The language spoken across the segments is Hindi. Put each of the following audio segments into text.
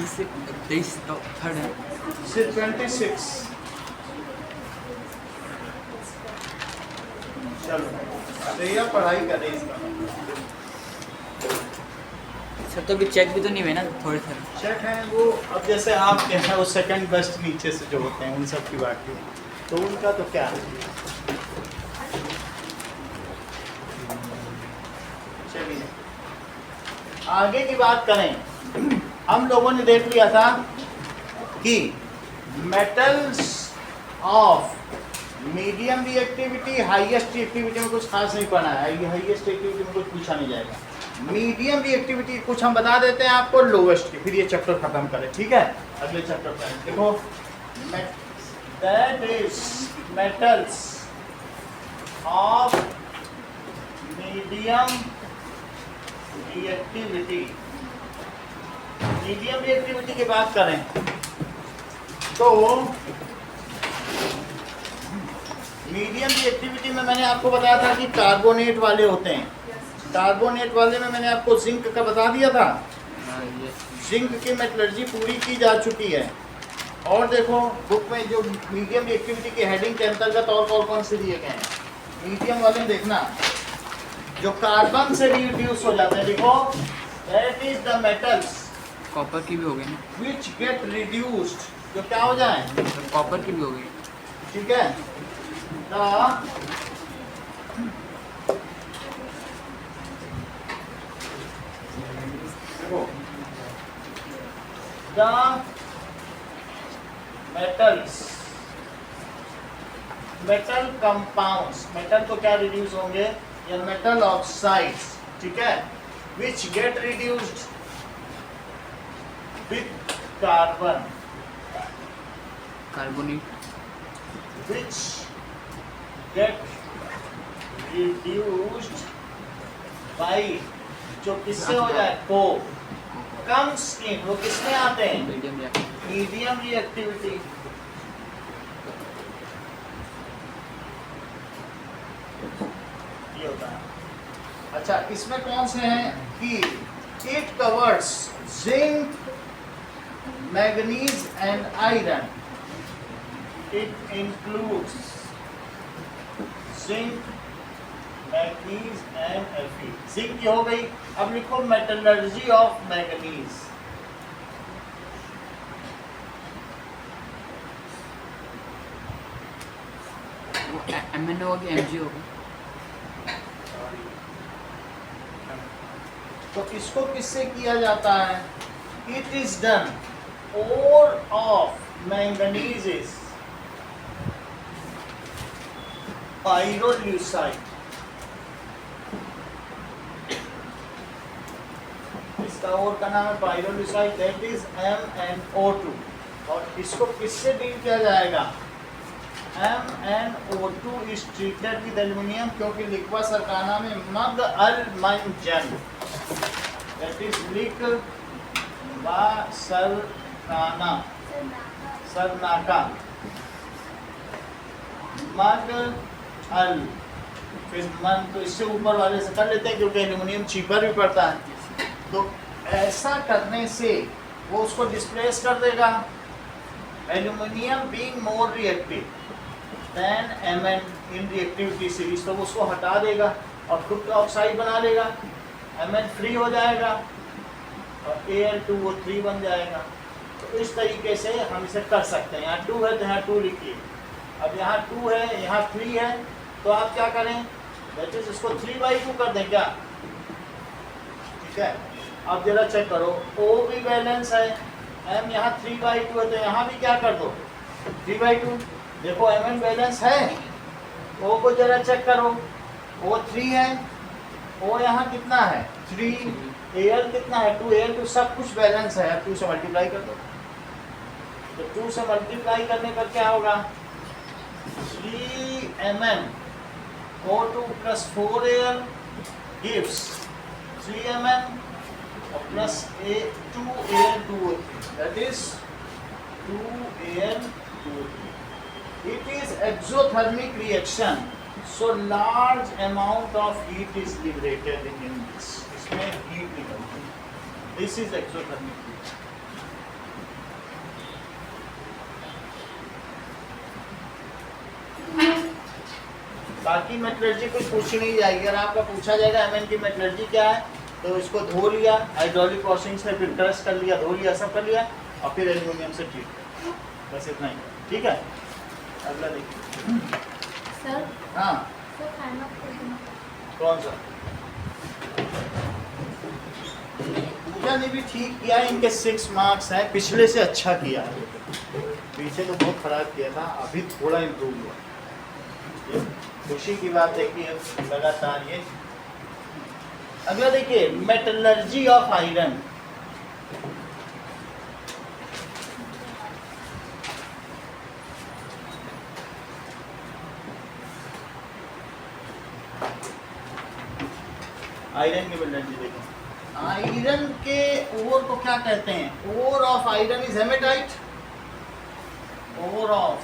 23 थर्ड है। 26। चलो भैया पढ़ाई करें इसका। सर तो अभी चेक भी तो नहीं हुए ना थोड़े से। चेक है वो, अब जैसे आप क्या है वो सेकंड बेस्ट नीचे से जो होते हैं उन सब की बात की, तो उनका तो क्या है। चलिए आगे की बात करें। हम लोगों ने देख लिया था कि metals of medium reactivity, highest reactivity में कुछ खास नहीं पढ़ना है, ये हाईएस्ट रिएक्टिविटी में कुछ पूछा नहीं जाएगा। मीडियम रिएक्टिविटी कुछ हम बता देते हैं आपको, लोवेस्ट की, फिर ये चैप्टर खत्म करें, ठीक है। अगले चैप्टर पर देखो, that is metals of medium reactivity. Medium reactivity की बात करें तो मीडियम रिएक्टिविटी में मैंने आपको बताया था कि कार्बोनेट वाले होते हैं। कार्बोनेट वाले में मैंने आपको जिंक का बता दिया था। जिंक की मेटलर्जी पूरी की जा चुकी है। और देखो बुक में जो मीडियम रिएक्टिविटी की हेडिंग के अंतर्गत और कौन से दिए गए हैं। मीडियम वाले में देखना जो कार्बन से रिड्यूस हो जाते हैं, देखो that is the metals copper की भी हो गई ना, विच गेट रिड्यूस्ड, जो क्या हो जाए, कॉपर की भी हो गई। ठीक है। The metals, metal compounds, metal तो क्या रिड्यूस होंगे, या मेटल ऑक्साइड्स, ठीक है, which get reduced with carbon, carbonate which get reduced by, जो किससे हो जाए, को comes in, वो किसमें आते हैं, मीडियम रिएक्टिव। Medium reactivity. ये होता है। अच्छा इसमें कौन से हैं कि it covers zinc, manganese and iron. It includes zinc, manganese and Fe. zinc की हो गई। अब लिखो मेटलर्जी ऑफ मैंगनीज। वो MN होगा कि MG होगा? तो इसको किससे किया जाता है, it is done ore of manganese is pyrolusite. इसका और का नाम है पाइरोल्यूसाइड, दैट इज MnO2। और इसको किससे डील किया जाएगा, MnO2 is treated with aluminium, क्योंकि लिक्वा सरकाना में मग अल मंजन, दैट इज लिक वा सरकाना, सरनाका, मग अल, फिर मन तो इससे ऊपर वाले से कर लेते हैं क्योंकि एल्युमिनियम चीपर भी पड़ता है। तो ऐसा करने से वो उसको डिस्प्लेस कर देगा। Aluminium being more reactive then Mn इन रिएक्टिविटी सीरीज, तो वो उसको हटा देगा और खुद ऑक्साइड बना लेगा। Mn फ्री हो जाएगा और Al2O3 बन जाएगा। तो इस तरीके से हम इसे कर सकते हैं। यहाँ 2 है तो यहाँ 2 लिखिए। अब यहाँ 2 है, यहाँ 3 है, तो आप क्या करें, दैट इज इसको 3/2 कर दें क्या, ठीक है। अब जरा चेक करो, O भी बैलेंस है, M यहाँ 3/2 है, तो यहाँ भी क्या कर दो 3/2। देखो Mn बैलेंस है, O को जरा चेक करो, O 3 है, O यहाँ कितना है 3, Al कितना है 2, Al तो सब कुछ बैलेंस है। 2 से मल्टीप्लाई कर दो, तो 2 से मल्टीप्लाई करने पर क्या होगा, 3Mn O2 plus 4Al gives 3Mn plus 2Al2O3, that is 2Al2O3. It is exothermic reaction, so large amount of heat is liberated in this. इसमें heat निकलती है. This is exothermic reaction. बाकी मेटलर्जी कुछ पूछी नहीं जाएगी। अगर आपका पूछा जाएगा एमएन की मेटलर्जी क्या है, तो इसको धो लिया हाइड्रोलिक वॉशिंग से, फिर क्रश कर लिया, धो लिया, सब कर लिया, और फिर एल्यूमिनियम से ट्रीट कर, बस इतना ही। ठीक है, अगला देखिए। सर हाँ, सर फाइंड आउट कर देना। कौन सा? पूजा ने भी ठीक किया, इनके 6 मार्क्स हैं, पिछले से अच्छा किया है। पीछे तो बहुत खराब किया था, अभी थोड़ा इम्प्रूव हुआ। ये खुशी की बात है कि अब लगातार ये। अगला देखिए, मेटलर्जी ऑफ आयरन। आयरन की मेटलर्जी देखो। आयरन के ओर को क्या कहते हैं? Ore of iron is hematite. Ore of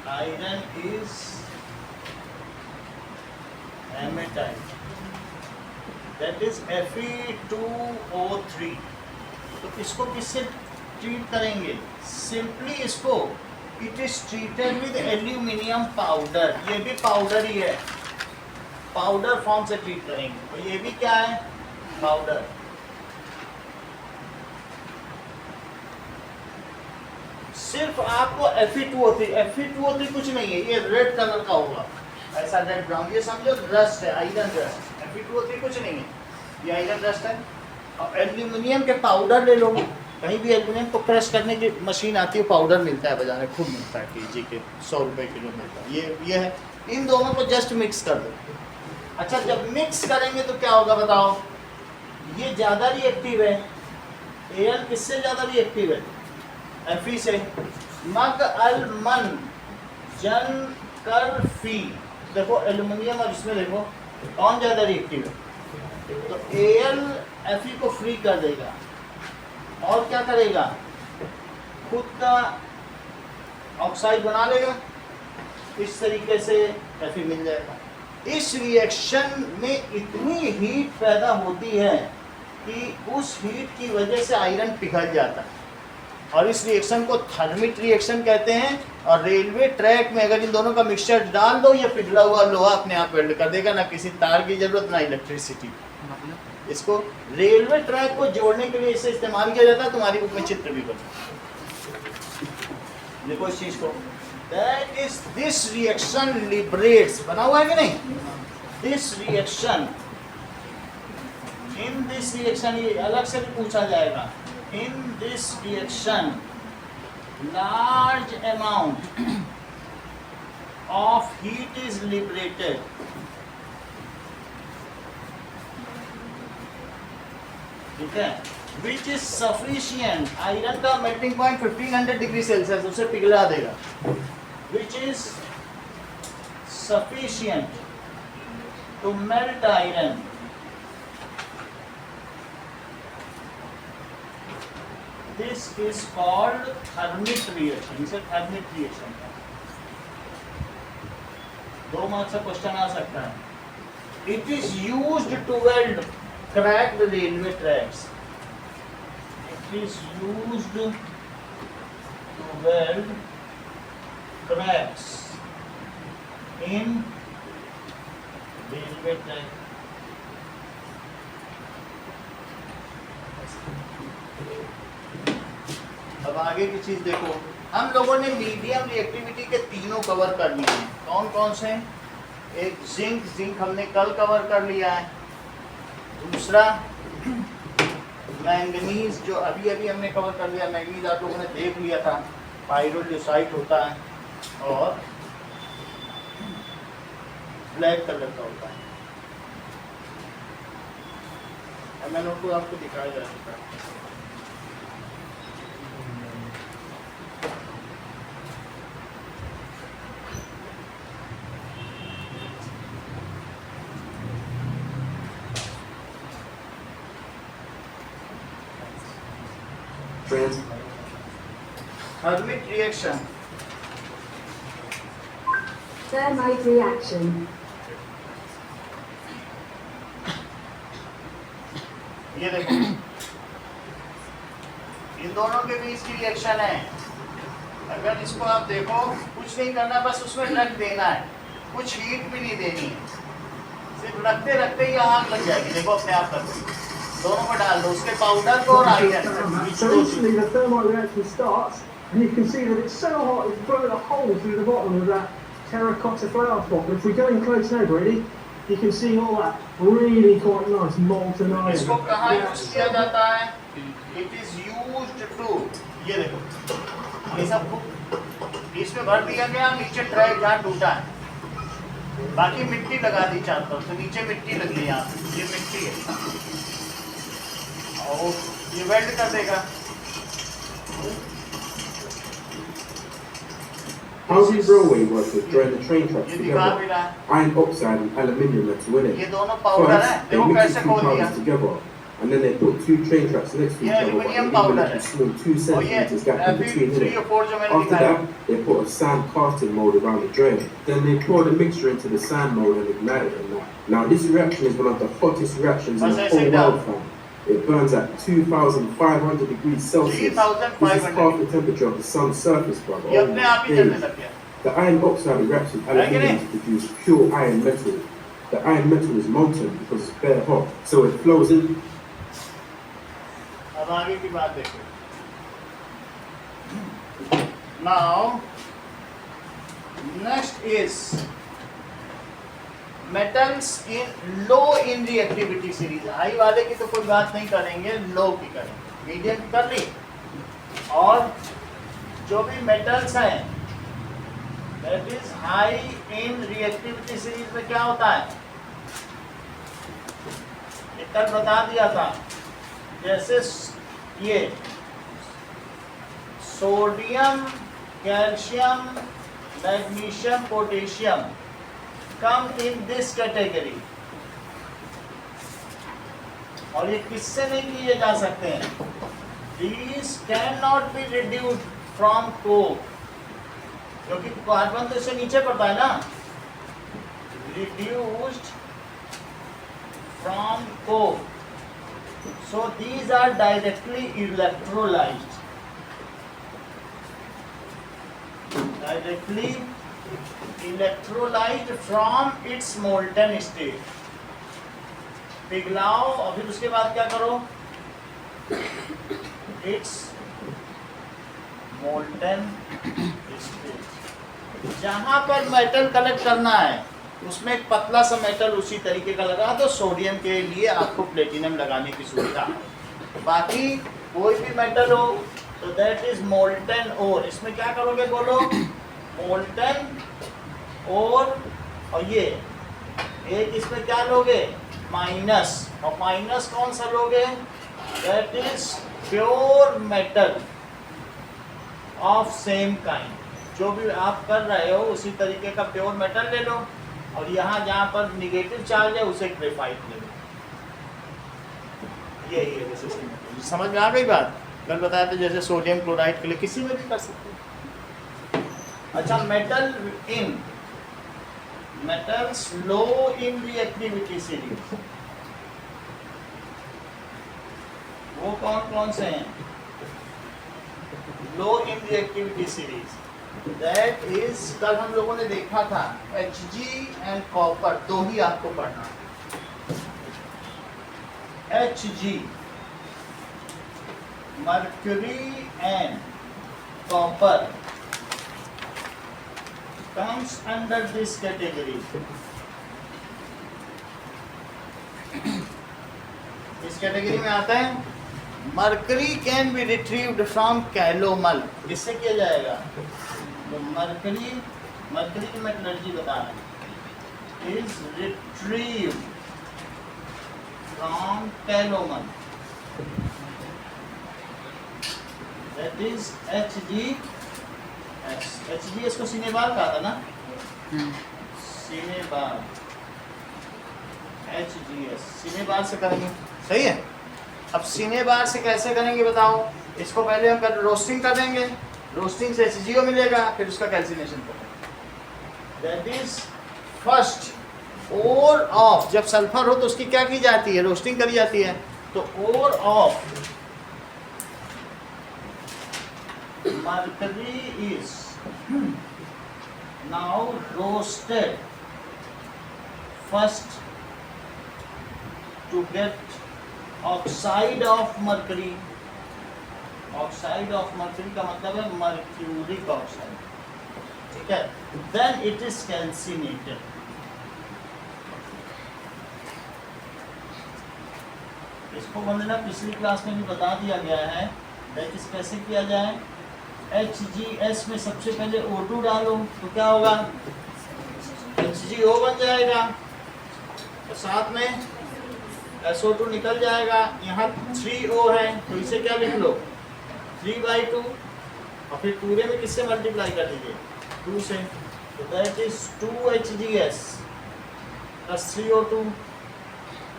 iron is hematite, that is Fe2O3। तो इसको किससे ट्रीट करेंगे? सिंपली इसको, it is treated with aluminium powder. ये भी पाउडर ही है, पाउडर फॉर्म से ट्रीट करेंगे। तो ये भी क्या है? पाउडर। सिर्फ आपको Fe2O3, Fe2O3 कुछ नहीं है, ये रेड कलर का होगा, ऐसा रेड ब्राउन, ये समझो रस्ट है, आयरन रस्ट। Fe2O3 कुछ नहीं है, ये आयरन रस्ट है। और एल्यूमिनियम के पाउडर ले लो, कहीं भी एल्यूमिनियम को क्रश करने की मशीन आती है, पाउडर मिलता है बाजार में, खूब मिलता है, केजी के 100 रुपए किलो मिलता है। ये है, इन दोनों को जस्ट मिक्स कर दो। अच्छा, जब मिक्स करेंगे तो क्या होगा बताओ? ये ज़्यादा रिएक्टिव है, Al किससे ज़्यादा रिएक्टिव है? Fe से। मग अल मन जन कर फी, देखो एल्यूमिनियम और इसमें देखो कौन ज़्यादा रिएक्टिव है? तो Al Fe को फ्री कर देगा और क्या करेगा? खुद का ऑक्साइड बना लेगा, इस तरीके से Fe मिल जाएगा। इस रिएक्शन में इतनी हीट पैदा होती है कि उस हीट की वजह से आयरन पिघल जाता है, और इस रिएक्शन को थर्मिट रिएक्शन कहते हैं। और रेलवे ट्रैक में अगर इन दोनों का मिक्सचर डाल दो, ये पिघला हुआ लोहा अपने आप वेल्ड कर देगा, ना किसी तार की जरूरत, ना इलेक्ट्रिसिटी। इसको रेलवे ट्रैक को जोड़ने के लिए इसे इस्तेमाल किया जाता है। तुम्हारी बुक में चित्र भी बना, देखो इस चीज को। That is, this reaction liberates, बना हुआ है कि नहीं? This reaction, in this reaction, ये अलग से भी पूछा जाएगा। In this reaction, large amount of heat is liberated. ठीक है, which is sufficient, आयरन का मेल्टिंग पॉइंट 1500 डिग्री सेल्सियस, उसे पिघला देगा। Which is sufficient to melt iron. This is called thermic reaction. इसे thermic reaction है। 2 मार्क्स का क्वेश्चन आ सकता है। It is used to weld cracked railway tracks. It is used to weld cracks in railway track. अब आगे की चीज देखो, हम लोगों ने मीडियम रिएक्टिविटी के तीनों कवर कर लिए हैं। कौन कौन से? एक जिंक हमने कल कवर कर लिया है। दूसरा मैंगनीज, जो अभी अभी हमने कवर कर लिया। मैंगनीज आप लोगों ने देख लिया था, पाइरोल्यूसाइट होता है और ब्लैक कलर का होता है। मैंने को आपको दिखाया जा चुका है। Thermic reaction. Thermite reaction. ये देखो, इन दोनों के बीच की रिएक्शन है। अगर इसको आप देखो, कुछ नहीं करना, बस उसमें रख देना है। कुछ हीट भी नहीं देनी है, सिर्फ रखते रखते ही आग लग जाएगी। देखो अपने आप करके दोनों को डाल दो, उसके पाउडर को और iron. So instantly the thermite reaction starts, and you can see that it's so hot it's burnt a hole through the bottom of that terracotta flower pot. But if we go in close now, Brady, you can see all that really quite nice molten इसको iron. कहाँ यूज किया जाता है? इट इज यूज्ड टू, ये देखो ये सब इसमें भर दिया गया, नीचे ट्रे जहाँ टूटा है, बाकी मिट्टी लगा दी चारों तरफ, तो नीचे मिट्टी लगी है, यहाँ पे ये मिट्टी है और ये वेल्ड कर देगा। How does railway workers join the train tracks ये दिखा भी together? रहा है, Iron oxide and aluminium metal in ये it. दोनों पाउडर है, First, they देखो mix कैसे the two खोल दिया, powders together, and then they put two train tracks next to each ये other, but aluminium leaving powder like है, a small 2 और ये centimeters gap in अभी between 3 it. और 4 जो मैंने After दिखाया, that, they put a sand casting mold around the drain. Then they pour the mixture into the sand mold and ignite it and that. Now this reaction is one of the hottest reactions in the What's whole that world, fam. It burns at 2,500 degrees Celsius. This is 3,500. half the temperature of the sun's surface, brother. ये Oh अपने my आप ही जलने days. लग गया। The iron oxide reacts with aluminium to produce pure iron metal. The iron metal is molten because it's bare hot, so it flows in. अब आगे की बात देखो। Now, next is metals in low in reactivity series. High वाले की तो कोई बात नहीं करेंगे, लो की करेंगे, मीडियम की कर ली। और जो भी मेटल्स हैं, that is high in reactivity series में क्या होता है? एक कल बता दिया था, जैसे ये sodium, calcium, magnesium, potassium come in this category, और ये किससे नहीं किए जा सकते हैं? These cannot be reduced from coke, क्योंकि कार्बन तो इससे नीचे पड़ता है ना, reduced from coke. So these are directly electrolyzed. Directly electrolyzed from its molten state. पिघलाओ और फिर उसके बाद क्या करो? Its molten state. जहाँ पर मेटल कलेक्ट करना है उसमें एक पतला सा मेटल उसी तरीके का लगा, तो सोडियम के लिए आपको प्लेटिनम लगाने की सुविधा है। बाकी कोई भी मेटल हो तो दैट इज मोल्टन ओर। इसमें क्या करोगे बोलो? मोल्टन ओर, और ये एक इसमें क्या लोगे? माइनस, और माइनस कौन सा लोगे? That is pure metal of same kind. जो भी आप कर रहे हो उसी तरीके का प्योर मेटल ले लो, और यहाँ जहाँ पर निगेटिव चार्ज है उसे ग्रेफाइट ले लो। यही है सिस्टम। समझ में आ गई बात? कल बताया था जैसे सोडियम क्लोराइड के लिए किसी में भी कर सकते हैं। अच्छा, मेटल्स लो इन रिएक्टिविटी सीरीज, वो कौन कौन से हैं? लो इन रिएक्टिविटी सीरीज, दैट इज, कल हम लोगों ने देखा था Hg एंड कॉपर, दो ही आपको पढ़ना। Hg, mercury and copper comes under this category. इस कैटेगरी में आता है mercury can be retrieved from calomel. इससे किया जाएगा तो मर्करी की मेटलर्जी बता रहे हैं, is retrieved from calomel, that is HgS को सिनेबार कहा था ना, सिनेबार, HgS सिनेबार से करेंगे, सही है। अब सिनेबार से कैसे करेंगे बताओ? इसको पहले हम रोस्टिंग कर देंगे, रोस्टिंग से HgO मिलेगा, फिर उसका कैल्सिनेशन करेंगे। That is first ore of, जब सल्फर हो तो उसकी क्या की जाती है? रोस्टिंग करी जाती है। तो ore of mercury is now roasted first to get oxide of mercury. Oxide of mercury का मतलब है mercuric oxide, ठीक है. Then it is calcinated. इसको वंदना पिछली क्लास में भी बता दिया गया है. दैट इज कैसे किया जाए. HGS में सबसे पहले O2 डालो तो क्या होगा, HGO बन जाएगा, तो साथ में SO2 निकल जाएगा. यहाँ 3O है तो इसे क्या लिख लो 3/2 और फिर पूरे में किससे मल्टीप्लाई कर दीजिए 2 से. तो that is 2HGS plus 3O2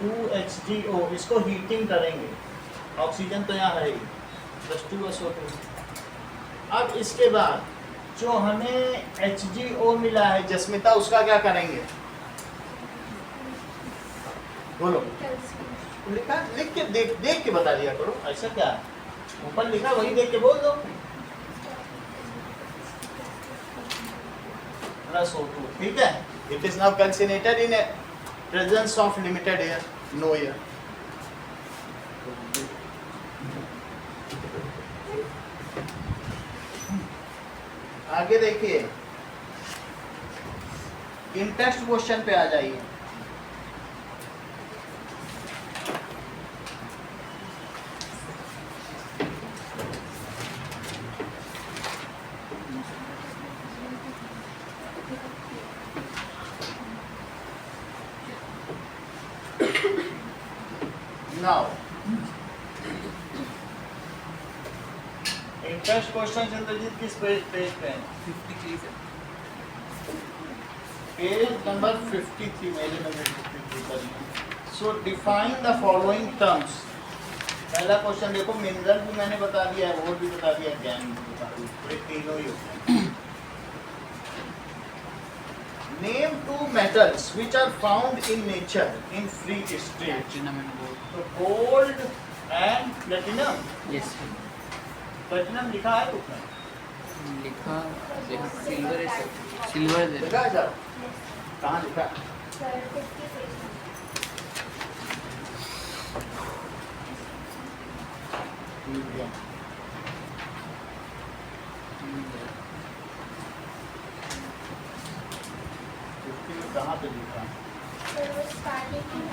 2HGO. इसको हीटिंग करेंगे, ऑक्सीजन तो यहाँ है ही, प्लस 2SO2. अब इसके बाद जो हमें HGO मिला है जस्मिता, उसका क्या करेंगे बोलो. लिखा लिख के देख के बता दिया करो. ऐसा क्या ऊपर लिखा वही देख के बोल दो. प्लस O2, ठीक है. It is now calcinated in presence of limited air, no air. आगे देखिए, इन टेक्स्ट क्वेश्चन पे आ जाइए. Now, interest questions इंद्रजीत किस पेज पे हैं? 53 से. पेज नंबर 53, मेरे नंबर 53 पर है. So define the following terms. पहला क्वेश्चन देखो, मिनरल भी मैंने बता दिया है, और भी बता दिया है, गैस भी बता दिया, ये तीनों ही होते हैं. Name two metals which are found in nature in free state. Platinum and gold. So gold and platinum. Yes. Platinum लिखा है बुक में, लिखा देखो सिल्वर है सर. सिल्वर है. लिखा है सर, कहाँ लिखा है? सर 50 पेज में. ठीक है. कहाँ पे लिखा है? सर वो स्टार्टिंग में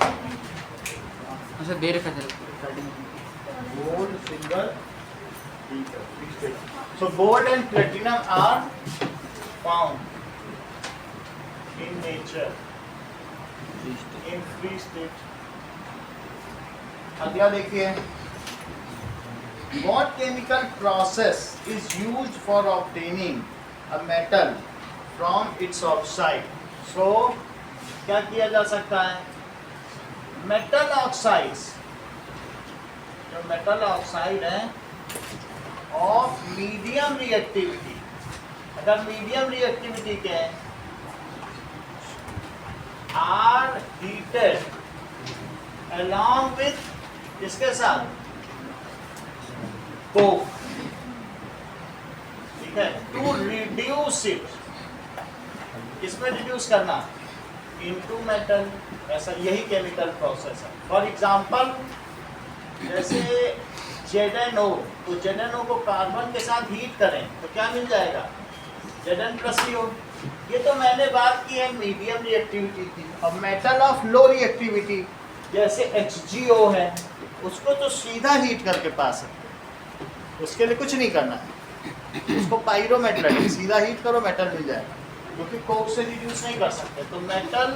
अच्छा दे रखा सर स्टार्टिंग में. गोल्ड, सिल्वर, ठीक है, फिक्स्ड है. So gold and platinum are found in nature in free state. अगला देखिए, what chemical process is used for obtaining a metal from its oxide? So क्या किया जा सकता है, मेटल ऑक्साइड्स, जो मेटल ऑक्साइड है ऑफ मीडियम रिएक्टिविटी, अगर मीडियम रिएक्टिविटी के आर हीटेड along with इसके साथ कोक, ठीक है, टू रिड्यूस इट, किसमें रिड्यूस करना, इनटू मेटल. ऐसा यही केमिकल प्रोसेस है. फॉर एग्जांपल जैसे ZnO, तो ZnO को कार्बन के साथ हीट करें तो क्या मिल जाएगा, Zn+CO. ये तो मैंने बात की है मीडियम रिएक्टिविटी की. अब मेटल ऑफ लो रिएक्टिविटी जैसे HgO है, उसको तो सीधा हीट करके पा सकते हैं, उसके लिए कुछ नहीं करना है. उसको पायरोमेटल सीधा हीट करो, मेटल मिल जाएगा, क्योंकि कोक से रिड्यूस नहीं कर सकते. तो मेटल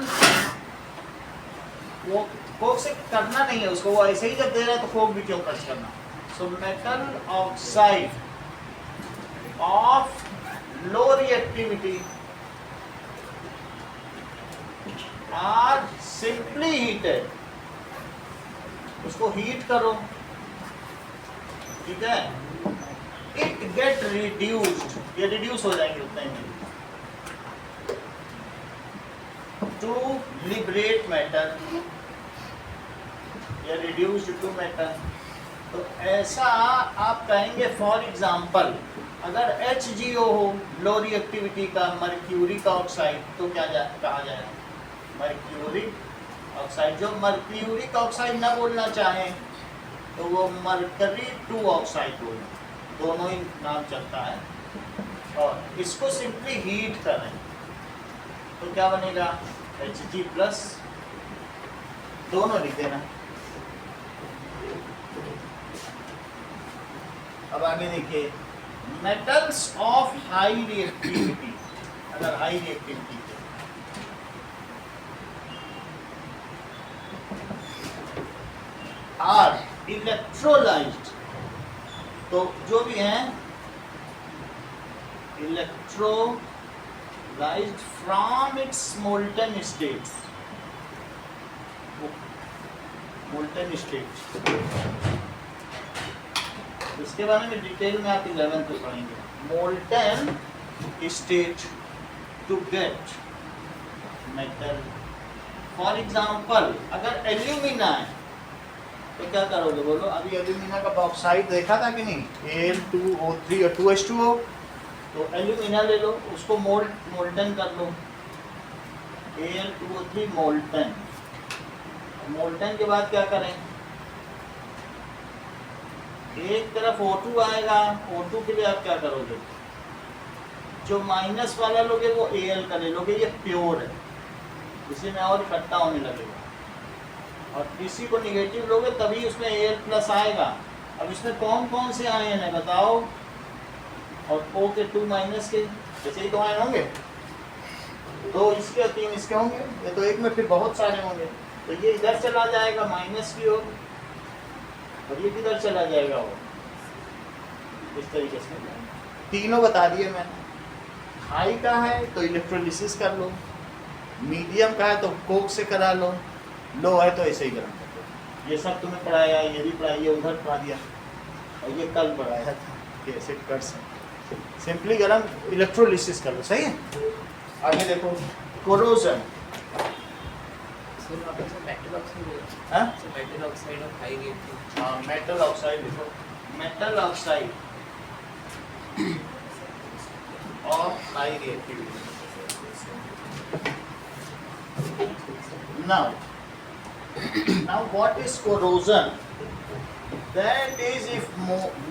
वो कोक से करना नहीं है उसको, वो ऐसे ही जब दे रहा है तो कोक भी क्यों खर्च करना. So metal oxide of low reactivity are simply heated, उसको हीट करो, ठीक है, इट गेट रिड्यूस्ड, ये रिड्यूस हो जाएंगे उतने ही, टू लिबरेट मेटल, या रिड्यूस्ड टू मेटल. तो ऐसा आप कहेंगे. फॉर एग्जांपल अगर HgO हो लो रिएक्टिविटी का मर्क्यूरिक ऑक्साइड, तो क्या कहा जाएगा, मर्क्यूरिक ऑक्साइड। जो मर्क्यूरिक ऑक्साइड ना बोलना चाहें तो वो मरकरी 2 ऑक्साइड बोलें, दोनों ही नाम चलता है। और इसको सिंपली हीट करें तो क्या बनेगा, Hg+, दोनों लिख देना। अब आगे देखिए, मेटल्स ऑफ हाई रिएक्टिविटी, अगर हाई रिएक्टिविटी आर इलेक्ट्रोलाइज्ड, तो जो भी हैं electrolysed from its molten state, molten state, इसके बारे में डिटेल में आप 11th में पढ़ेंगे। Molten state to get metal, for example अगर एल्यूमिना है तो क्या करोगे बोलो। अभी एल्यूमिना का बॉक्साइड देखा था कि नहीं, Al2O3 और 2H2O, तो एल्यूमिना ले लो, उसको मोल्टन कर लो, Al2O3 मोल्टन। मोल्टन के बाद क्या करें, एक तरफ O2 आएगा, O2 के लिए आप क्या करोगे, जो माइनस वाला लोगे वो Al का ले लोगे, ये प्योर है, इसी में और इकट्ठा होने लगेगा। और किसी को निगेटिव लोगे तभी उसमें Al+ आएगा। अब इसमें कौन कौन से आयन है बताओ, और O के 2 माइनस के जैसे ही तो आयन होंगे, 2 इसके और 3 इसके होंगे, ये तो एक में फिर बहुत सारे होंगे, तो ये इधर चला जाएगा माइनस की ओर, और ये किधर चला जाएगा वो, इस तरीके से तीनों बता दिए मैंने। हाई का है तो इलेक्ट्रोलिसिस कर लो, मीडियम का है तो कोक से करा लो, लो है तो ऐसे ही गर्म कर दो। ये सब तुम्हें पढ़ाया, ये भी पढ़ाइए, उधर पढ़ा दिया, और ये कल पढ़ाया था कि ऐसे कर सकते, सिंपली गर्म इलेक्ट्रोलिसिस कर लो, सही है। आगे देखो, कोरोजन, मेटल ऑक्साइड, हाँ metal oxide of high reactivity, हाँ मेटल ऑक्साइड देखो, metal oxide of high reactivity. Now what is corrosion? That is if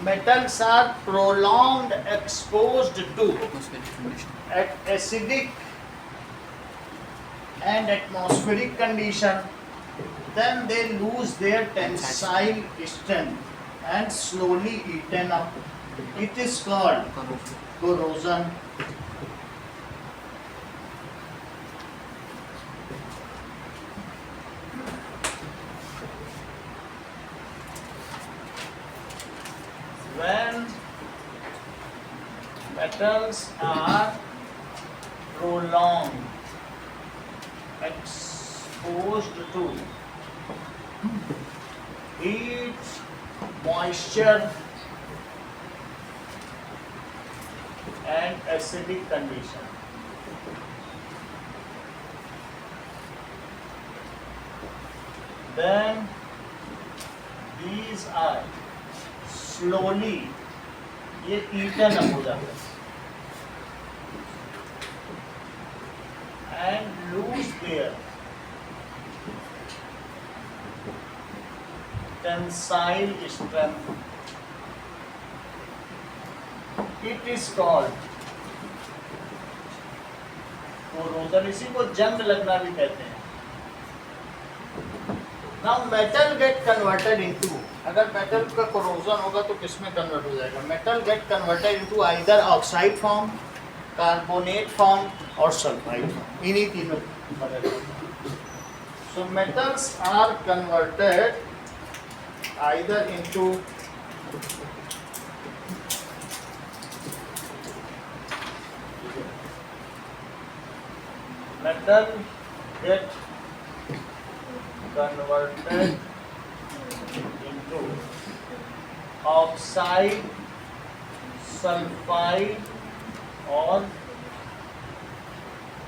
metals are prolonged exposed to at acidic and atmospheric condition, then they lose their tensile strength and slowly eaten up. It is called corrosion. When metals are prolonged exposed to heat, moisture and acidic condition, then these are slowly ये eaten up हो जाता है and lose their tensile strength. It is called corrosion. इसी को जंग लगना भी कहते हैं। Now metal get converted into, अगर मेटल का corrosion होगा तो किसमें कन्वर्ट हो जाएगा, metal get converted into either oxide form, carbonate form और सल्फाइड फॉर्म, इन्हीं तीनों बदल। So metals are converted either into metal get converted into oxide, sulphide और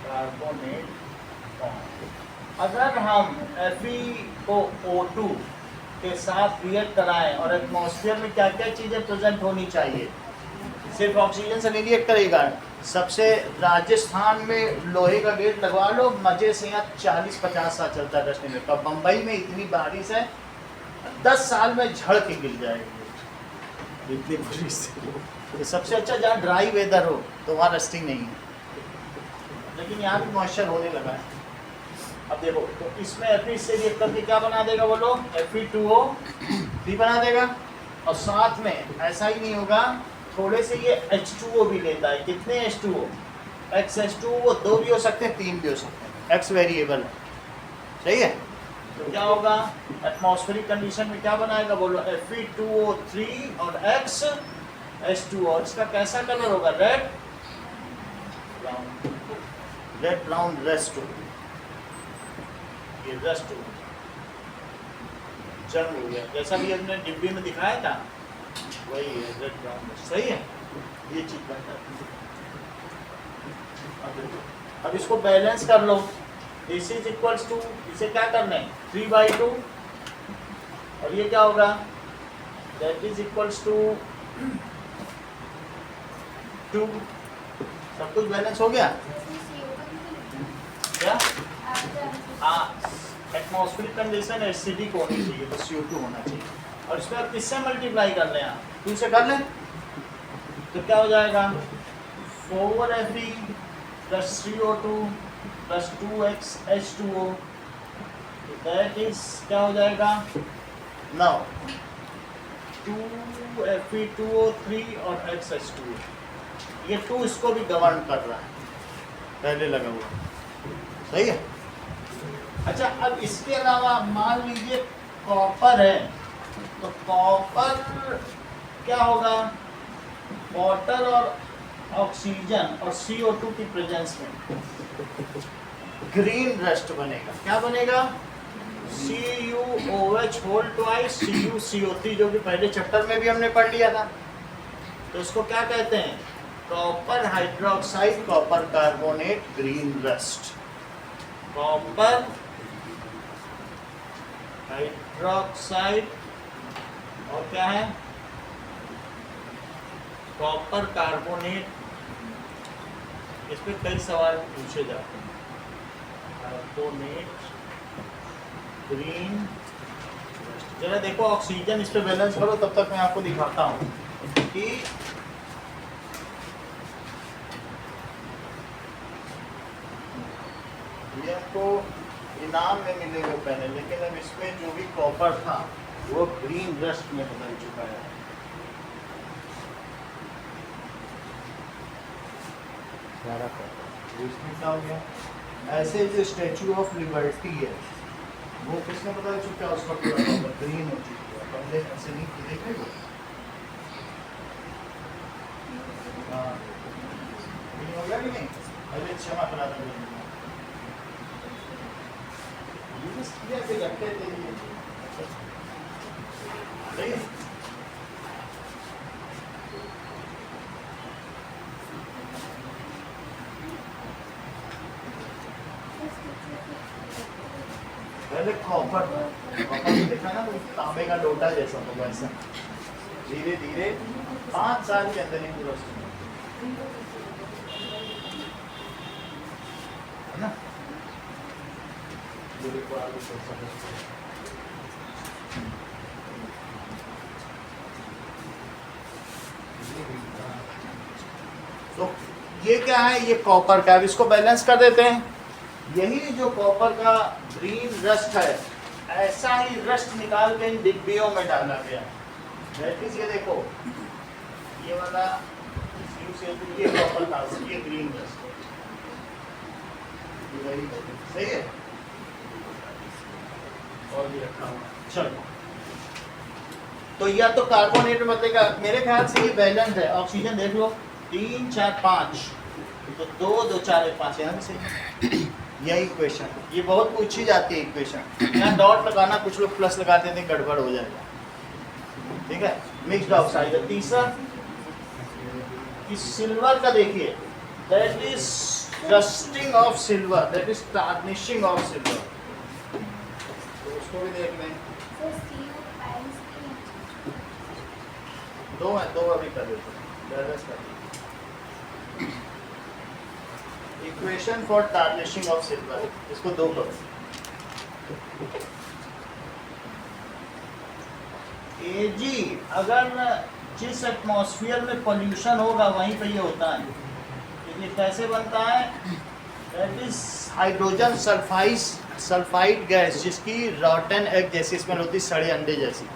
कार्बोनेट फॉर्म। अगर हम Fe को O2 के साथ रिएक्ट कराएं और एटमॉस्फेयर में क्या क्या चीज़ें प्रेजेंट होनी चाहिए, सिर्फ ऑक्सीजन से नहीं रिएक्ट करेगा, सबसे राजस्थान में लोहे का गेट लगवा लो, मजे से यहाँ 40-50 साल चलता है डस्ट नहीं मिलता। बम्बई में इतनी बारिश है 10 साल में झड़ के गिर जाएगी, इतनी बुरी स्थिति। सबसे अच्छा जहाँ ड्राई वेदर हो तो वहाँ रस्टिंग नहीं है, लेकिन यहाँ भी मॉइस्चर होने लगा है। अब देखो तो इसमें Fe से रिएक्ट करके क्या बना देगा वो लोग, Fe2O3 बना देगा। और साथ में ऐसा ही नहीं होगा, थोड़े से ये H2O भी लेता है। कितने H2O? XH2 वो 2 भी हो सकते हैं, 3 भी हो सकते हैं, X वेरिएबल है, सही है। तो क्या होगा, एटमॉस्फेरिक कंडीशन में क्या बनाएगा बोलो, Fe2O3 और X H2O। और इसका कैसा कलर होगा, रेड ब्राउन रस्ट हो, ये रस्ट हो, जंग हो गया, जैसा भी हमने डिब्बी में दिखाया था वही है, रेड ब्राउन रस्ट, सही है। ये चीज बनता है। अब इसको बैलेंस कर लो, दिस इज इक्वल्स टू, इसे क्या करना है 3/2, और ये क्या होगा, दैट इज इक्वल्स टू 2। सब कुछ बैलेंस हो गया क्या? हाँ, एटमॉस्फेरिक कंडीशन एसिडिक होनी चाहिए, तो CO2 होना चाहिए। और इसमें आप किससे मल्टीप्लाई कर लें, 2 से कर लें, तो क्या हो जाएगा 4Fe plus CO2 plus 2X H2O, that is क्या हो जाएगा 9 2Fe2O3 और X H2O। ये 2 इसको भी गवर्न कर रहा है, पहले लगा हुआ, सही है। अच्छा, अब इसके अलावा मान लीजिए कॉपर है, तो कॉपर क्या होगा, वाटर और ऑक्सीजन और CO2 की प्रेजेंस में ग्रीन रस्ट बनेगा। क्या बनेगा, CuOH होल ट्वाइस CuCO3, जो कि पहले चैप्टर में भी हमने पढ़ लिया था। तो इसको क्या कहते हैं, copper hydroxide copper carbonate green rust. Copper hydroxide और क्या है, कॉपर कार्बोनेट। इस पे कई सवाल पूछे जाते हैं, कार्बोनेट ग्रीन। जरा देखो ऑक्सीजन, इस पे बैलेंस करो, तब तक मैं आपको दिखाता हूँ कि ये आपको इनाम में मिलेगा पहले, लेकिन अब इसमें जो भी कॉपर था वो ग्रीन रस्ट में बदल चुका है। इसमें क्या हो गया, ऐसे जो स्टैचू ऑफ लिबर्टी है वो किसने बदल चुका है, उसका पूरा कॉपर ग्रीन हो चुकी है। पहले ऐसे नहीं थी, देखे वो, हाँ ग्रीन हो गया कि नहीं, पहले क्षमा करा था किया के रखते थे ये, सही है। पहले कॉपर देखा ना, तो तांबे का लोटा जैसा होगा, ऐसा धीरे धीरे 5 साल के अंदर ही पूरा है ना। तो ये क्या है, ये कॉपर का, अब इसको बैलेंस कर देते हैं। यही जो कॉपर का ग्रीन रस्ट है, ऐसा ही रस्ट निकाल के इन डिब्बियों में डाला गया। दैट इज, ये देखो ये वाला ये कॉपर का, ये ग्रीन रस्ट सही है, और भी रखा हुआ। चलो, तो या तो कार्बोनेट बदलेगा, मेरे ख्याल से ये बैलेंस है। ऑक्सीजन देख लो 3 4 5, तो 2 2 4 1 5, यहाँ से यही इक्वेशन, ये बहुत पूछी जाती है इक्वेशन। यहाँ डॉट लगाना, कुछ लोग प्लस लगाते थे, गड़बड़ हो जाएगा, ठीक है। मिक्स्ड ऑक्साइड है। तीसरा इस सिल्वर का देखिए, that is rusting of silver, that is tarnishing of silver, तो उसको भी देख लें। दो है, दो अभी कर देते हैं, बैलेंस कर देते हैं। Equation for tarnishing of silver, इसको दो करो। Ag अगर जिस एटमॉस्फेयर में पोल्यूशन होगा वहीं पे ये होता है। तो ये कैसे बनता है? That is hydrogen sulphide gas, जिसकी रॉटन एग जैसी स्मेल होती है, सड़े अंडे जैसी।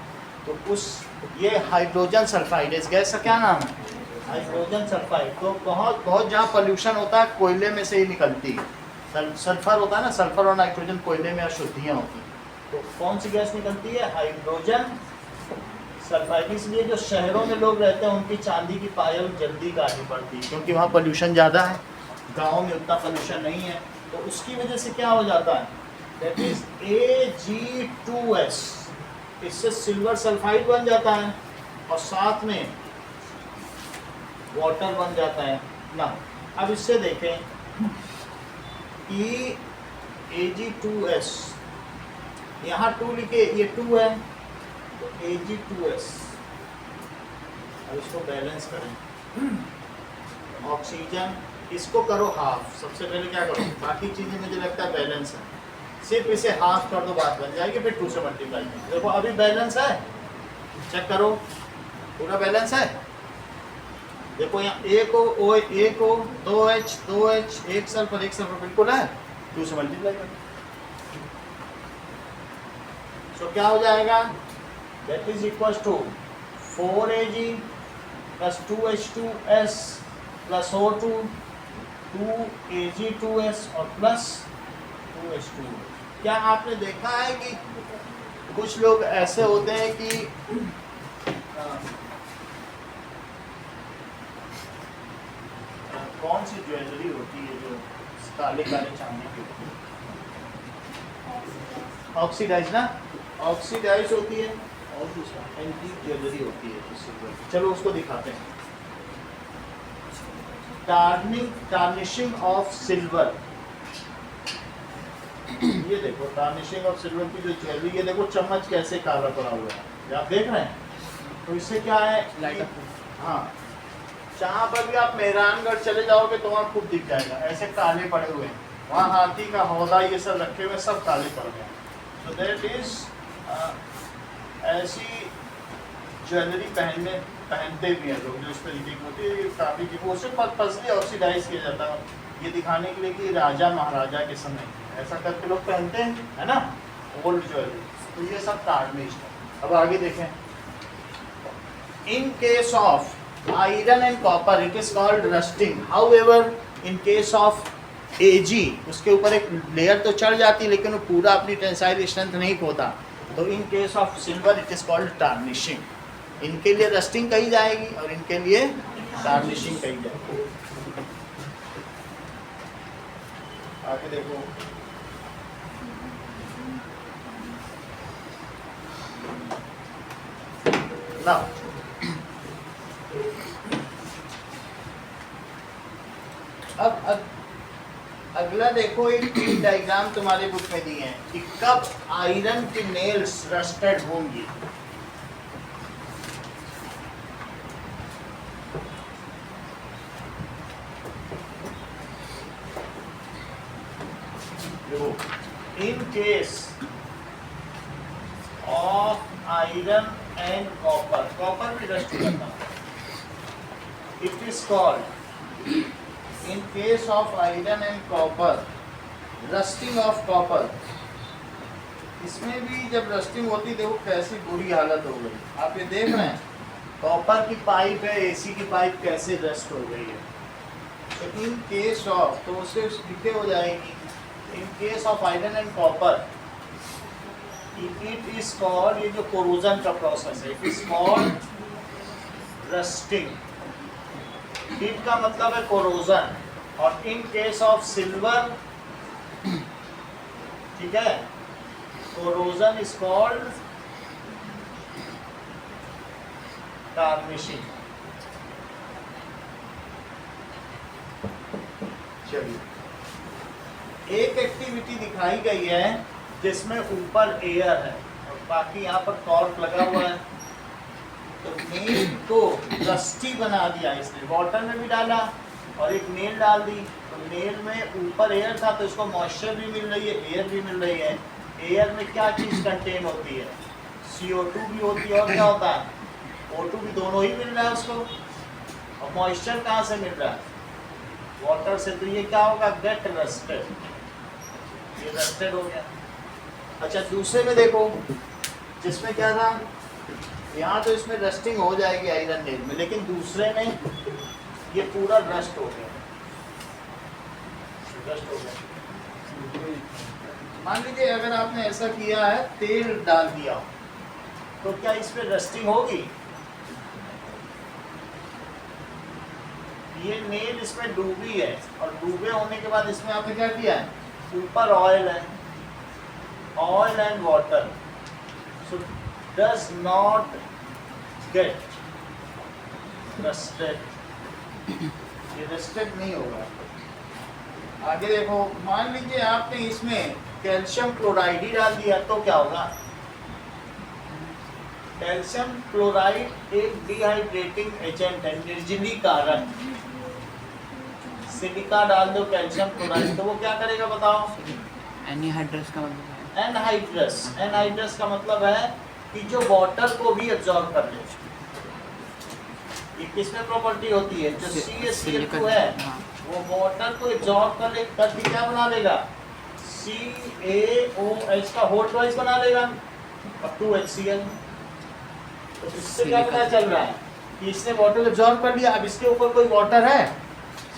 तो उस ये हाइड्रोजन सल्फाइड, इस गैस का क्या नाम है? Hydrogen sulphide. तो बहुत जहाँ पोल्यूशन होता है कोयले में से ही निकलती है। सल्फर होता है ना, सल्फर और नाइट्रोजन कोयले में अशुद्धियाँ होती हैं। तो कौन सी गैस निकलती है? Hydrogen sulphide. इसलिए जो शहरों में लोग रहते हैं उनकी चांदी की पायल जल्दी काटनी पड़ती है, क्योंकि वहाँ पोल्यूशन ज़्यादा है, गाँव में उतना पोल्यूशन नहीं है। तो उसकी वजह से क्या हो जाता है? दैट इज Ag2S, इससे सिल्वर सल्फाइड बन जाता है और साथ में वाटर बन जाता है ना। अब इससे देखें कि Ag2S, यहाँ 2 लिखे, ये 2 है, तो Ag2S। अब इसको बैलेंस करें, ऑक्सीजन इसको करो हाफ। सबसे पहले क्या करो, बाकी चीज़ें मुझे लगता है बैलेंस है, सिर्फ इसे हाफ कर दो, बात बन जाएगी। फिर 2 से मल्टीप्लाई करो। देखो अभी बैलेंस है, चेक करो, पूरा बैलेंस है। देखो यहाँ A को 2H, एक सल्फर बिल्कुल है, 2 से मल्टीप्लाई करो। तो क्या हो जाएगा? That is equal to 4Ag plus 2H2S plus O2, 2Ag2S और प्लस 2H2। क्या आपने देखा है कि कुछ लोग ऐसे होते हैं कि कौन सी ज्वेलरी होती है जो काले काले चांदी की होती है? ऑक्सीडाइज ना, ऑक्सीडाइज होती है, और दूसरा एंटीक ज्वेलरी होती है जिससे। चलो उसको दिखाते हैं। टार्निशिंग ऑफ सिल्वर, ये देखो टार्निशिंग ऑफ सिल्वर की जो ज्वेलरी, ये देखो चम्मच कैसे काला पड़ा हुआ है, ये आप देख रहे हैं। तो इससे क्या है? हाँ, जहाँ पर भी आप मेहरानगढ़ चले जाओगे तो वहाँ खूब दिख जाएगा, ऐसे काले पड़े हुए हैं। वहाँ हाथी का हौदा ये सब रखे हुए, सब काले पड़ गए। तो दैट इज ऐसी ज्वेलरी पहनते भी हैं लोग, जो इस तरीके की होती है। काफ़ी की वो सिर्फ पर्पसली ऑक्सीडाइज किया जाता है, ये दिखाने के लिए कि राजा महाराजा के समय ऐसा करके लोग पहनते हैं, है ना, ओल्ड ज्वेलरी। तो ये सब टार्निश है। अब आगे देखें। इन case of iron and copper it is called rusting. However in case of Ag, उसके ऊपर एक लेयर तो चढ़ जाती है लेकिन वो पूरा अपनी टेंसाइल स्ट्रेंथ नहीं खोता। तो इन case of silver it is called tarnishing. इनके लिए रस्टिंग कही जाएगी और इनके लिए टार्निशिंग कही जाएगी। आगे देखो। ना अब अगला देखो, एक डायग्राम तुम्हारे बुक में दी है कि कब आयरन की नेल्स रस्टेड होंगी। इन case of iron and copper भी रस्ट करता है। It is called in case of iron and copper rusting of copper. इसमें भी जब रस्टिंग होती देखो कैसी बुरी हालत हो गई। आप ये देख रहे हैं कॉपर की पाइप है, एसी की पाइप कैसे रस्ट हो गई है। तो इन केस ऑफ, तो उससे लिखे हो जाएगी इन case of iron and copper it is called, ये जो कोरोजन का प्रोसेस है, it is called rusting. Heat का मतलब है कोरोजन। और इन केस ऑफ सिल्वर, ठीक है, कोरोजन इज कॉल्ड टार्निशिंग। चलिए, एक एक्टिविटी दिखाई गई है जिसमें ऊपर एयर है और बाकी यहाँ पर कॉर्क लगा हुआ है। तो नेल को रस्टी बना दिया इसने, वाटर में भी डाला और एक नेल डाल दी तो नेल में ऊपर एयर था तो इसको मॉइस्चर भी मिल रही है, एयर भी मिल रही है। एयर में क्या चीज़ कंटेन होती है? CO2 भी होती है, और क्या होता है? O2 भी, दोनों ही मिल रहा है उसको। और मॉइस्चर कहाँ से मिल रहा है? वाटर से। तो ये क्या होगा? गेट रस्टेड, ये रस्टेड हो गया। अच्छा दूसरे में देखो, जिसमें क्या था, यहाँ तो इसमें रस्टिंग हो जाएगी आयरन नेल में, लेकिन दूसरे में ये पूरा रस्ट हो गया, रस्ट हो गया। मान लीजिए अगर आपने ऐसा किया है, तेल डाल दिया, तो क्या इसमें रस्टिंग होगी? ये नेल इसमें डूबी है, और डूबे होने के बाद इसमें आपने क्या किया है? ऊपर ऑयल है, oil and water, so does not get rusted, ये रस्टेड नहीं होगा। आगे देखो, मान लीजिए आपने इसमें कैल्शियम क्लोराइड ही डाल दिया, तो क्या होगा? कैल्शियम क्लोराइड एक डिहाइड्रेटिंग एजेंट है, निर्जलीकरण। सिलिका डाल दो कैल्शियम क्लोराइड, तो वो क्या करेगा बताओ? एनहाइड्रस का मतलब है, एनहाइड्रस। एनहाइड्रस का मतलब है कि जो वाटर को भी एब्जॉर्ब कर ले। ये किसमें प्रॉपर्टी होती है? जो CaCl2 है, हाँ। वो वाटर को एब्जॉर्ब कर ले, करके क्या बना लेगा? CaOH का होल ट्वाइस बना लेगा, और 2HCl। तो इससे क्या पता चल रहा है कि इसने वाटर एब्जॉर्ब कर लिया, अब इसके ऊपर कोई वाटर है,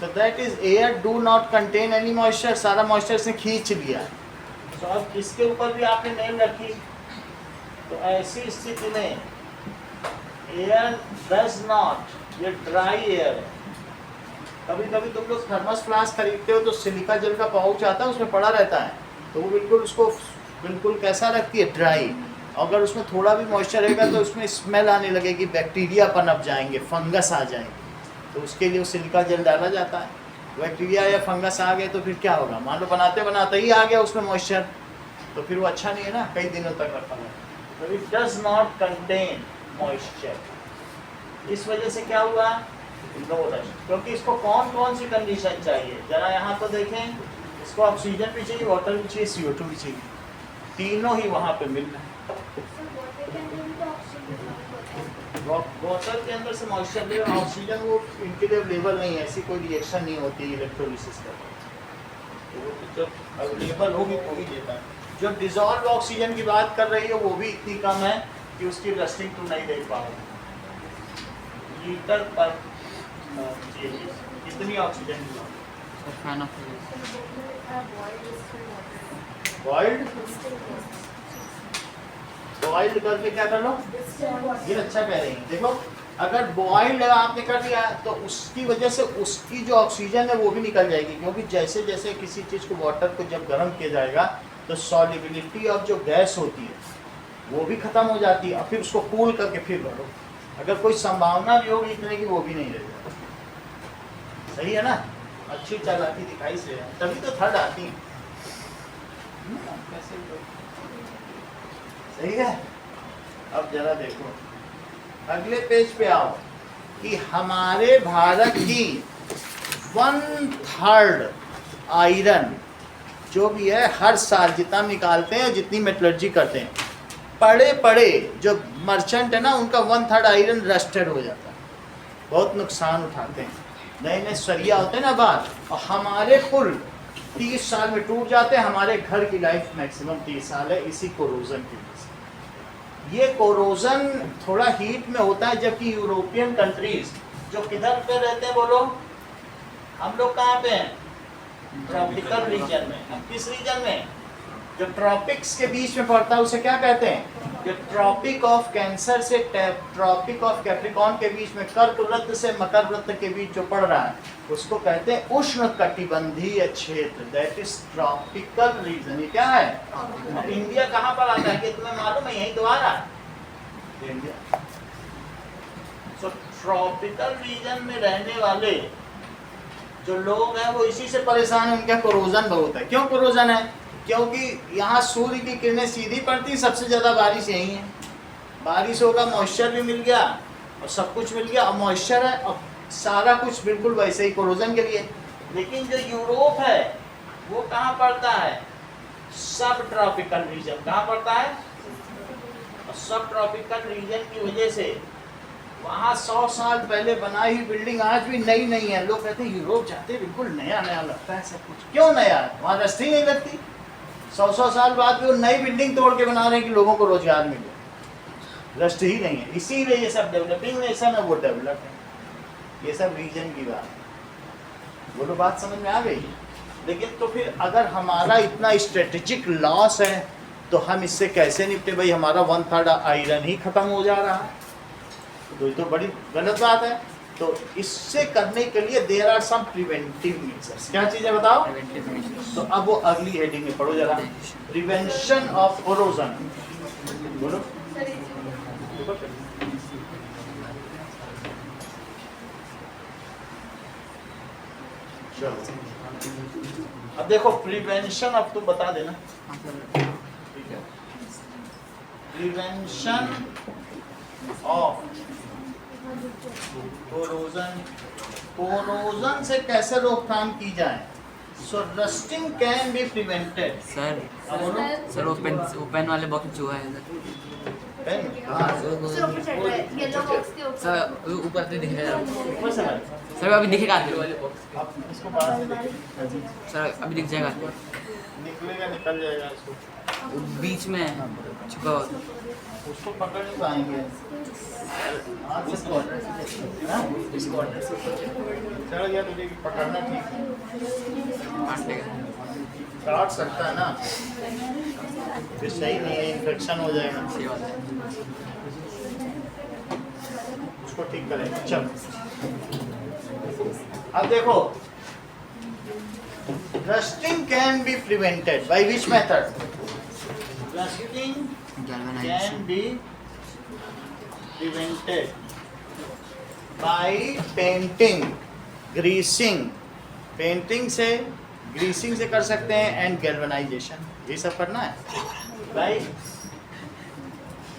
so that is air do not contain any moisture, सारा मॉइस्चर इसने खींच लिया। तो अब इसके ऊपर भी आपने नेल रखी, तो ऐसी स्थिति में एयर डज नॉट, ये ड्राई एयर है। कभी कभी तुम लोग थर्मस फ्लास्क खरीदते हो तो सिलिका जेल का पाउच आता है, उसमें पड़ा रहता है, तो वो बिल्कुल उसको बिल्कुल कैसा रखती है? ड्राई। अगर उसमें थोड़ा भी मॉइस्चर रहेगा तो उसमें स्मेल आने लगेगी, बैक्टीरिया पनप जाएंगे, फंगस आ जाएंगे, तो उसके लिए वो सिलिका जेल डाला जाता है। बैक्टीरिया या फंगस आ गए तो फिर क्या होगा? मान लो बनाते बनाते ही आ गया उसमें मॉइस्चर, तो फिर वो अच्छा नहीं है ना, कई दिनों तक रखा है। तो it does not contain moisture. इस वजह से क्या हुआ? No rust. क्योंकि इसको कौन कौन सी कंडीशन चाहिए? जरा यहाँ तो देखें, इसको ऑक्सीजन भी चाहिए, वाटर भी चाहिए, CO2 भी चाहिए, तीनों ही वहाँ पे मिल रहे हैं। वाटर के अंदर से मॉइस्चर ले, ऑक्सीजन वो इनके लिए अवेलेबल नहीं है, ऐसी कोई रिएक्शन नहीं होती इलेक्ट्रोलिसिस का, तो वो तो जब अवेलेबल होगी तो ही देता है। जो डिजॉल्व ऑक्सीजन की बात कर रही है वो भी इतनी कम है कि उसकी रस्टिंग तुम नहीं देख पाओगे। लीटर पर कितनी ऑक्सीजन की बॉइल्ड बॉइल्ड करके क्या कर लो? ये अच्छा कह रही हैं। देखो, अगर बॉइल्ड आपने कर दिया तो उसकी वजह से उसकी जो ऑक्सीजन है वो भी निकल जाएगी, क्योंकि जैसे जैसे किसी चीज़ को, वाटर को जब गर्म किया जाएगा तो सॉल्युबिलिटी ऑफ जो गैस होती है वो भी ख़त्म हो जाती है, और फिर उसको कूल करके फिर भरो। अगर कोई संभावना भी होगी इतने की, वो भी नहीं रह जाएगी। सही है ना? अच्छी चालाकी दिखाई से है, तभी तो थर्ड आती है। सही है। अब जरा देखो, अगले पेज पे आओ कि हमारे भारत की 1/3 आयरन जो भी है हर साल जितना निकालते हैं, जितनी मेटलर्जी करते हैं, पड़े पड़े जो मर्चेंट है ना, उनका 1/3 आयरन रस्टेड हो जाता है, बहुत नुकसान उठाते हैं। नए नए सरिया होते हैं ना बाहर, और हमारे पुल 30 साल में टूट जाते हैं। हमारे घर की लाइफ मैक्सिमम 30 साल है, इसी कोरोजन की वजह से। ये कोरोजन थोड़ा हीट में होता है, जबकि यूरोपियन कंट्रीज जो किधर पे रहते हैं बोलो? हम लोग कहाँ पे हैं? ट्रॉपिकल रीजन में। हम किस रीजन में? जो ट्रॉपिक्स के बीच में पड़ता है उसे क्या कहते हैं? जो ट्रॉपिक ऑफ कैंसर से ट्रॉपिक ऑफ कैप्रिकॉर्न के बीच में, कर्क वृत्त से मकर वृत्त के बीच जो पड़ रहा है उसको कहते हैं उष्ण कटिबंधीय क्षेत्र, दैट इज ट्रॉपिकल रीजन। ये क्या है? और इंडिया कहाँ पर आता है कि तुम्हें मालूम है? यही तो आ रहा है इंडिया। सो ट्रॉपिकल रीजन में रहने वाले जो लोग हैं वो इसी से परेशान है, उनका कोरोजन बहुत है। क्यों कोरोजन है? क्योंकि यहाँ सूर्य की किरणें सीधी पड़ती, सबसे ज़्यादा बारिश यहीं है। बारिश होगा, मॉइस्चर भी मिल गया और सब कुछ मिल गया, और मॉइस्चर है और सारा कुछ बिल्कुल वैसे ही कोरोजन के लिए। लेकिन जो यूरोप है वो कहाँ पड़ता है? सब ट्रॉपिकल रीजन। कहाँ पड़ता है? सब ट्रॉपिकल रीजन की वजह से वहाँ 100 साल पहले बनाई हुई बिल्डिंग आज भी नई नहीं है। लोग कहते हैं यूरोप जाते बिल्कुल नया नया लगता है सब कुछ। क्यों नया है? वहाँ रस्ती नहीं लगती। 100 साल बाद भी वो नई बिल्डिंग तोड़ के बना रहे हैं कि लोगों को रोजगार मिले। रस्ट ही नहीं है, इसीलिए ये सब डेवलपिंग नेशन है, वो डेवलप है। ये सब रीजन की बात है। बोलो बात समझ में आ गई? लेकिन तो फिर अगर हमारा इतना स्ट्रेटेजिक लॉस है तो हम इससे कैसे निपटे? भाई हमारा 1/3 आयरन ही खत्म हो जा रहा है, तो ये तो बड़ी गलत बात है। तो इससे करने के लिए there are some preventive measures. क्या चीज़ है बताओ? तो अब वो अगली हेडिंग में पढ़ो जरा, प्रिवेंशन ऑफ इरोजन। बोलो। चलो अब देखो प्रिवेंशन, अब तुम बता देना। ठीक है, प्रिवेंशन ऑफ कोरोजन से कैसे रोकथाम की जाए? So rusting can be prevented. Sir sir वो पेन वाले बॉक्स में चूहा है पेन सर ऊपर चढ़ रहा है, येलो बॉक्स के ऊपर। सर ऊपर से दिख रहा है ऊपर से ना, सर अभी दिखेगा आप इसको बाहर से देखिए। सर अभी दिख जाएगा निकलेगा, निकल जाएगा इसको। वो बीच में छुपा हुआ उसको पकड़ नहीं पाएंगे। हाथ से चढ़ गया तुझे कि पकड़ना ठीक है, काट लेगा काट सकता है ना, फिर सही नहीं है, इन्फेक्शन हो जाएगा। सही बात है उसको ठीक करेंगे। चल अब देखो, rusting can be prevented by which method? Rusting can be prevented by painting, greasing। Painting से, ग्रीसिंग से कर सकते हैं, एंड गैल्वेनाइजेशन, ये सब करना है। बाय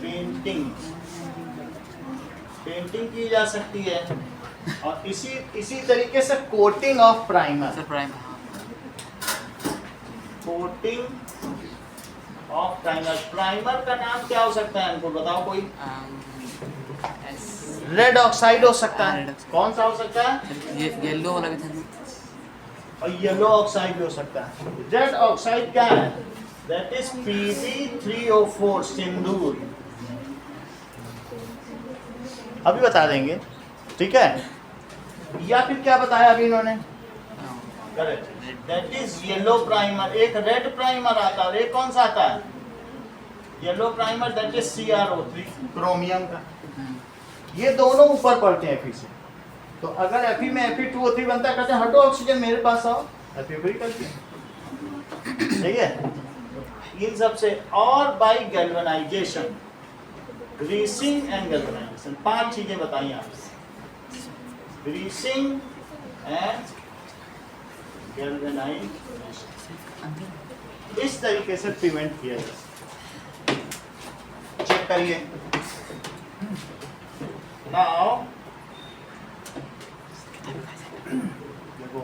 पेंटिंग, पेंटिंग की जा सकती है, और इसी तरीके से coating of primer. Sir prime coating of primer. Primer का नाम क्या हो सकता है, हमको बताओ कोई? रेड ऑक्साइड हो सकता है। कौन सा हो सकता है? ये येलो वाला भी था। और येलो ऑक्साइड भी हो सकता है। रेड ऑक्साइड क्या है? दैट इज Pb3O4 सिंदूर। अभी बता देंगे, ठीक है? या फिर क्या बताया अभी इन्होंने? Correct, that is yellow primer. एक रेड प्राइमर आता है और एक कौन सा आता है? Yellow primer, that is CrO3 chromium का। ये दोनों ऊपर पड़ते हैं Fe से। तो अगर Fe में Fe2O3 बनता है, कहते हैं हटो ऑक्सीजन मेरे पास आओ, Fe फ्री करते हैं। ठीक है, इन सब से। और by galvanisation, greasing and galvanisation, 5 चीजें बताई आपसे। ग्रीसिंग एंड गैल्वेनाइजेशन, इस तरीके से प्रिवेंट किया जाए। चेक करिए। नाउ देखो,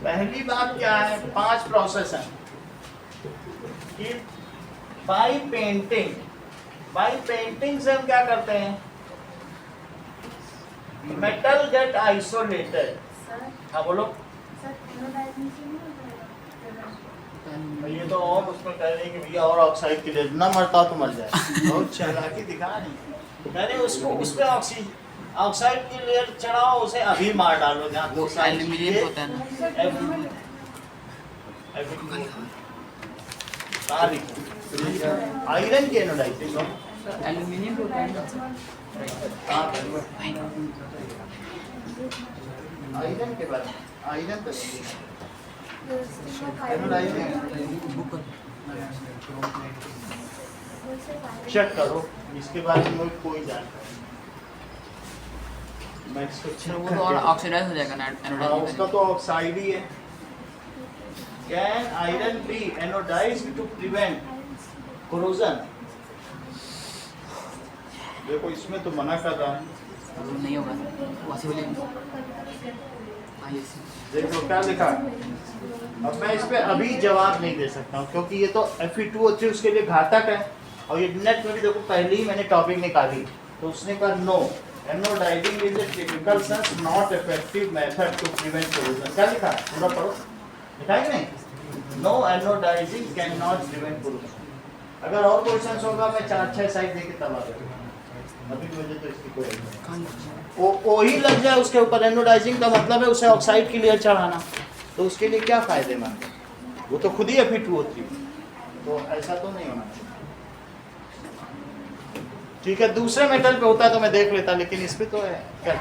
पहली बात क्या है? 5 प्रोसेस है कि बाय पेंटिंग, बाय पेंटिंग से हम क्या करते हैं? Metal get isolated. हाँ बोलो। ये तो और उसमें कह रहे हैं कि भैया और ऑक्साइड के लिए ना मरता तो मर जाए। बहुत चालाकी दिखा नहीं, कह रहे उसको उसपे ऑक्साइड की लेयर चढ़ाओ, उसे अभी मार डालो। जहाँ वो एल्यूमिनियम होता है ना, आयरन की एनोडाइजिंग एल्यूमिनियम होता है ना। आयरन के बाद आयरन तो एनोडाइजिंग चेक करो, इसके बारे में कोई जानकारी मैं इसको वो तो और ऑक्सीडाइज हो जाएगा ना हाँ, उसका तो ऑक्साइड ही है। Can iron be anodised to prevent corrosion? देखो इसमें तो मना कर रहा है, वो नहीं होगा पॉसिबल। देख लो क्या लिखा। अब मैं इस पे अभी जवाब नहीं दे सकता हूँ क्योंकि ये तो Fe2O3 उसके लिए घातक है, और ये नेट में भी देखो पहले ही मैंने टॉपिक निकाली, तो उसने कहा no, anodising is a typical sense not effective method to prevent corrosion. क्या लिखा है पूरा पढ़ो, लिखा है कि नहीं? No anodising can not prevent corrosion. अगर और क्वेश्चन होगा मैं 4-6 साइड देके तब आ जाऊंगा, अभी मुझे तो इसकी कोई वो ही लग जाए उसके ऊपर। एनोडाइजिंग का मतलब है उसे ऑक्साइड की लेयर चढ़ाना, तो उसके लिए क्या फायदेमंद है? वो तो खुद ही Fe2O3, तो ऐसा तो नहीं होना चाहिए। ठीक है, दूसरे मेटल पे होता तो मैं देख लेता, लेकिन इस पे तो है क्या?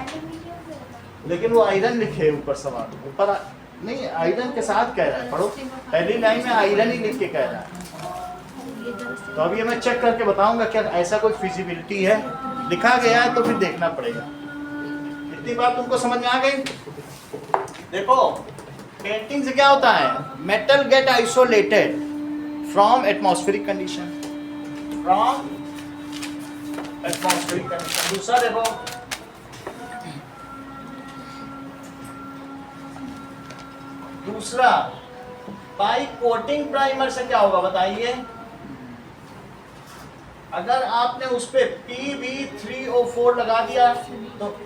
लेकिन वो आयरन लिखे ऊपर सवाल, ऊपर नहीं आयरन के साथ कह रहा है, पढ़ो पहली लाइन में आयरन ही लिख के कह रहा है। तो अभी मैं चेक करके बताऊंगा क्या ऐसा कोई फिजिबिलिटी है, लिखा गया है तो फिर देखना पड़ेगा। इतनी बात तुमको समझ में आ गई? देखो पेंटिंग से क्या होता है, metal get isolated from atmospheric condition, from atmospheric condition. दूसरा देखो, दूसरा बाई कोटिंग प्राइमर से क्या होगा बताइए? अगर आपने उस पे Pb3O4 लगा दिया तो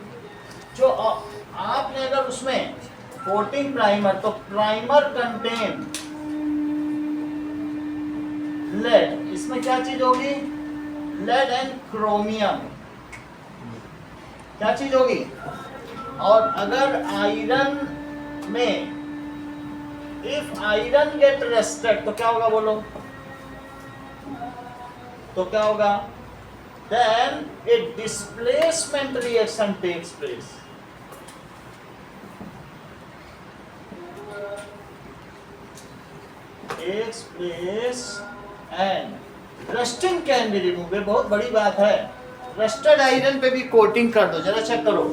जो आपने अगर उसमें कोटिंग प्राइमर, तो प्राइमर कंटेन लेड, इसमें क्या चीज होगी? लेड एंड क्रोमियम, क्या चीज होगी? और अगर आयरन में इफ आयरन गेट रेस्टेड तो क्या होगा बोलो? तो क्या होगा? Then a displacement reaction takes place. Takes place and rusting can be removed. बहुत बड़ी बात है। रस्टेड आयरन पे भी कोटिंग कर दो, जरा चेक करो।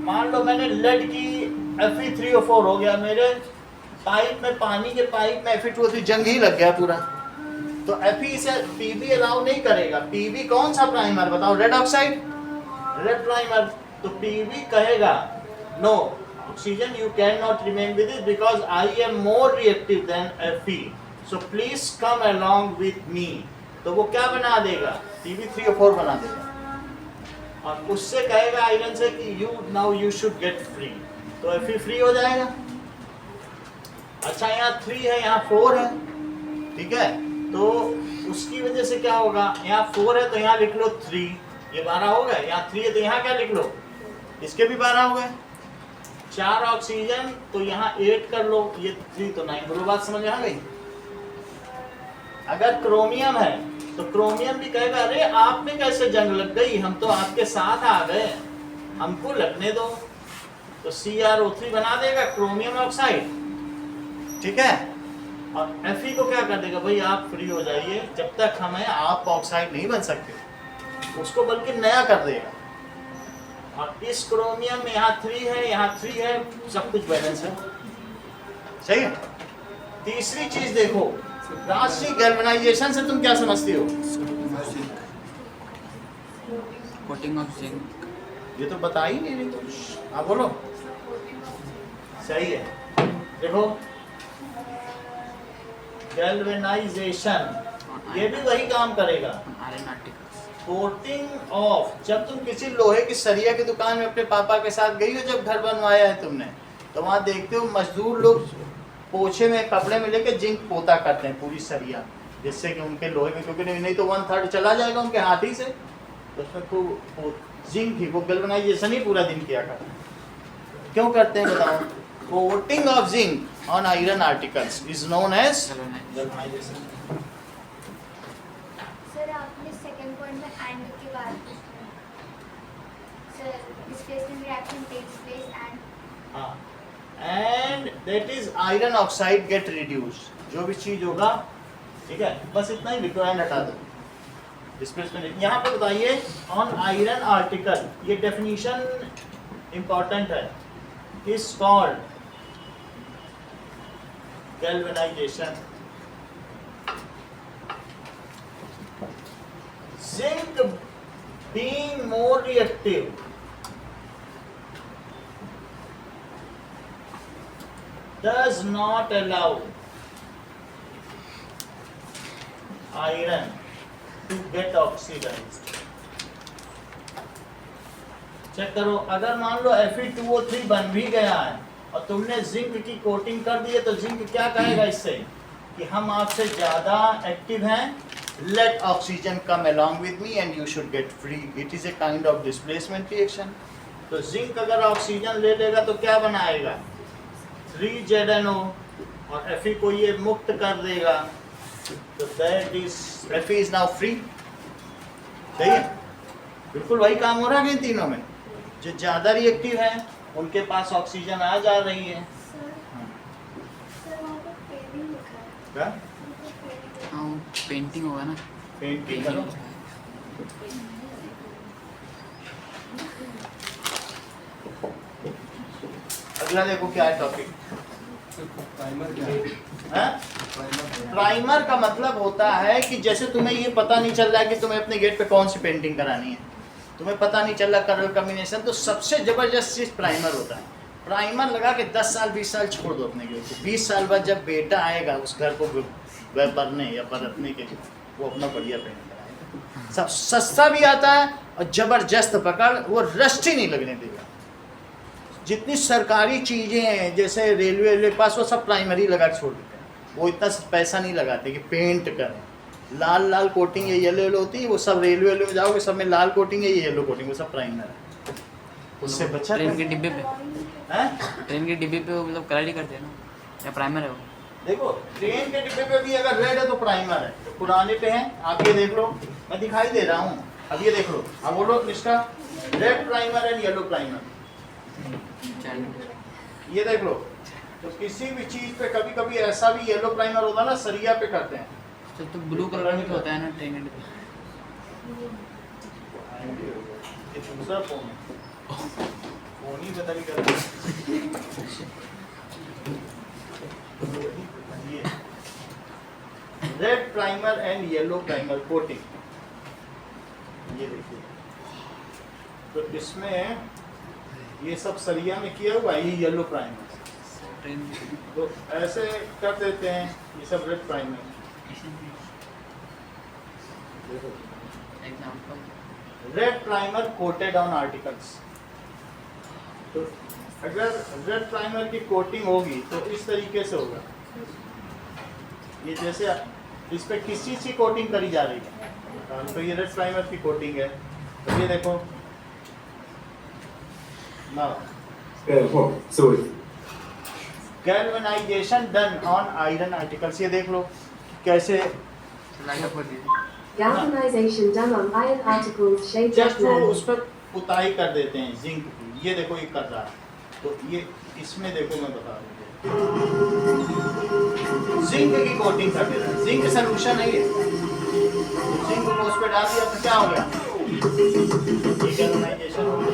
मान लो मैंने लेड की Fe3O4 हो गया, मेरे पाइप में, पानी के पाइप में Fe2O3 जंग ही लग गया पूरा, तो Fe से Pb अलाउ नहीं करेगा। Pb कौन सा प्राइमर बताओ? Red oxide, red primer. तो Pb कहेगा no oxygen you can not remain with it because I am more reactive than Fe, so please come along with me. तो वो क्या बना देगा? Pb3O4 बना देगा, और उससे कहेगा आयरन से कि you now you should get free, तो Fe फ्री हो जाएगा। अच्छा यहाँ 3 है, यहाँ 4 है, ठीक है, तो उसकी वजह से क्या होगा? यहाँ 4 है तो यहाँ लिख लो 3, ये 12 हो गए। यहाँ 3 है तो यहाँ क्या लिख लो? इसके भी 12 हो गए। 4 ऑक्सीजन तो यहाँ 8 कर लो, ये 3 तो 9। बोलो बात समझ में आ गई? अगर क्रोमियम है तो क्रोमियम भी कहेगा अरे आप में कैसे जंग लग गई, हम तो आपके साथ आ गए, हमको लगने दो, तो CrO3 बना देगा क्रोमियम ऑक्साइड, ठीक है। और Fe को क्या कर देगा? भाई आप फ्री हो जाइए, जब तक हमें आप ऑक्साइड नहीं बन सकते, उसको बल्कि नया कर देगा। और इस क्रोमियम में यहाँ 3 है, यहाँ 3 है, सब कुछ बैलेंस है, सही है। तीसरी चीज देखो, राशि गैल्वेनाइजेशन से तुम क्या समझती हो? कोटिंग ऑफ जिंक, ये तो बता ही नहीं रही तुम, आप बोलो। सही है, देखो गैल्वेनाइजेशन ये भी वही काम करेगा। आयरन आर्टिकल्स, कोटिंग ऑफ, जब तुम किसी लोहे की सरिया की दुकान में अपने पापा के साथ गई हो, जब घर बनवाया है तुमने, तो वहाँ देखते हो मजदूर लोग पोछे में, कपड़े में लेके जिंक पोता करते हैं पूरी सरिया, जिससे कि उनके लोहे में, क्योंकि नहीं तो 1/3 चला जाएगा उनके हाथ ही से, तो उसमें खूब जिंक ही, वो गैल्वेनाइजेशन ही पूरा दिन किया करते हैं। क्यों करते हैं बताओ? Coating of zinc on iron articles is known as galvanization. Sir आपने सेकंड पॉइंट में एंड की बात की sir, displacement reaction takes place and, हाँ, and that is iron oxide get reduce, जो भी चीज होगा, ठीक है, बस इतना ही लिखो, एंड हटा दो। डिस्प्लेसमेंट यहाँ पे बताइए ऑन आयरन आर्टिकल, ये डेफिनेशन इंपॉर्टेंट है, is called galvanization. Zinc being more reactive does not allow iron to get oxidized. Check करो, अगर मान लो Fe2O3 बन भी गया है और तुमने जिंक की कोटिंग कर दी है तो जिंक क्या कहेगा इससे कि हम आपसे ज्यादा एक्टिव हैं, let oxygen come along with me and you should get free. It is a kind of displacement reaction. तो जिंक अगर ऑक्सीजन ले लेगा तो क्या बनाएगा 3ZNO और Fe को ये मुक्त कर देगा तो that is Fe is now free. सही है, बिल्कुल वही काम हो रहा है इन तीनों में। जो ज्यादा रिएक्टिव है उनके पास ऑक्सीजन आ जा रही है। सर वहाँ पे पेंटिंग लिखा है। क्या हाँ पेंटिंग होगा ना, पेंटिंग करो। अगला देखो क्या है टॉपिक। प्राइमर का मतलब होता है कि जैसे तुम्हें ये पता नहीं चल रहा है कि तुम्हें अपने गेट पे कौन सी पेंटिंग करानी है, तुम्हें पता नहीं चल रहा कलर कॉम्बिनेशन, तो सबसे जबरदस्त चीज प्राइमर होता है। प्राइमर लगा के 10 साल 20 साल छोड़ दो अपने गेट को, 20 साल बाद जब बेटा आएगा उस घर को बरतने या बरतने के लिए, वो अपना बढ़िया पेंट कराएगा। सब सस्ता भी आता है और जबरदस्त पकड़, वो रस्ट ही नहीं लगने देगा। जितनी सरकारी चीज़ें हैं जैसे रेलवे के पास, वो सब प्राइमरी लगा के छोड़ देते हैं। वो इतना पैसा नहीं लगाते कि पेंट करें। लाल लाल कोटिंग ये येलो येलो होती है, वो सब रेलवे में जाओगे सब में लाल कोटिंग है, ये येलो कोटिंग, वो सब प्राइमर है। उससे बचा ट्रेन के डिब्बे पे, हैं? ट्रेन के डिब्बे पे वो मतलब कलर ही करते हैं ना, या प्राइमर है वो? देखो ट्रेन के डिब्बे पे भी अगर रेड है तो प्राइमर है, तो पुराने पे है। आप ये देख लो, मैं दिखाई दे रहा हूँ, अब ये देख लो, अब बोलो निष्ठा, red primer and yellow primer, ये देख लो। तो किसी भी चीज पे कभी कभी ऐसा भी येलो प्राइमर होता है ना, सरिया पे करते हैं। तो ब्लू कलर में तो होता है ना ट्रेन के डिब्बे। ये दूसरा फोन है, फोन ही पता नहीं कर ये red primer and yellow primer coating, ये देखिए। तो इसमें ये सब सरिया में किया हुआ, ये येलो प्राइमर। तो ऐसे कर देते हैं, ये सब red primer. Red primer coated on articles. तो अगर रेड प्राइमर की कोटिंग होगी तो इस तरीके से होगा, ये जैसे इस पे किस चीज़ की कोटिंग करी जा रही है, तो ये रेड प्राइमर की कोटिंग है। तो ये देखो now galvanization done on iron articles, ये देख लो कैसे Galvanization done on iron articles shaped just like वो lead. उस पर पुताई कर देते हैं जिंक की। ये देखो ये कर रहा है, तो ये इसमें देखो मैं बता रहा हूँ, जिंक की कोटिंग कर दे रहा है। जिंक सोल्यूशन है ये, जिंक को उस पर डाल दिया तो क्या हो गया, ये गैल्वेनाइजेशन हो गया।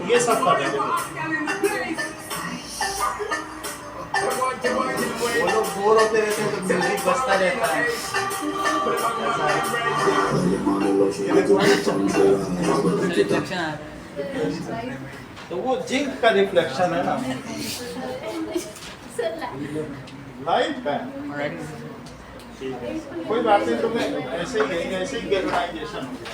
ये सब कर रहे हैं। वो लोग बोर होते रहते हैं तो म्यूजिक बजता रहता है। तो वो जिंक का रिफ्लेक्शन है ना, लाइट का। कोई बात नहीं, तुम्हें ऐसे ही गैल्वेनाइजेशन हो गया।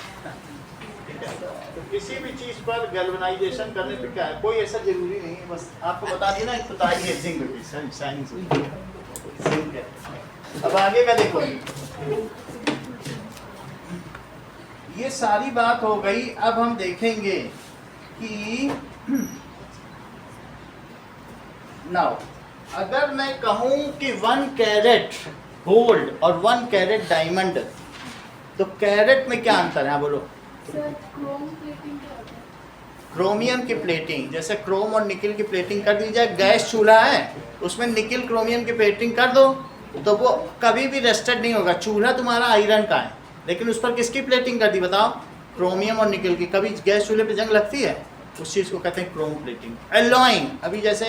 तो किसी भी चीज पर गैल्वेनाइजेशन करने पे क्या है, कोई ऐसा जरूरी नहीं है, बस आपको बता देना एक बताई है जिंक की साइंस जिंक है। अब आगे का देखो, ये सारी बात हो गई। अब हम देखेंगे कि नाउ अगर मैं कहूं कि 1 कैरेट गोल्ड और 1 कैरेट डायमंड, तो कैरेट में क्या अंतर है बोलो? सर क्रोम प्लेटिंग क्या होता है? क्रोमियम की प्लेटिंग, जैसे क्रोम और निकिल की प्लेटिंग कर दी जाए। गैस चूल्हा है उसमें निकिल क्रोमियम की प्लेटिंग कर दो तो वो कभी भी रस्टेड नहीं होगा। चूल्हा तुम्हारा आयरन का है लेकिन उस पर किसकी प्लेटिंग कर दी बताओ? क्रोमियम और निकिल की। कभी गैस चूल्हे पे जंग लगती है? उस चीज़ को कहते हैं क्रोम प्लेटिंग। एलॉइंग, अभी जैसे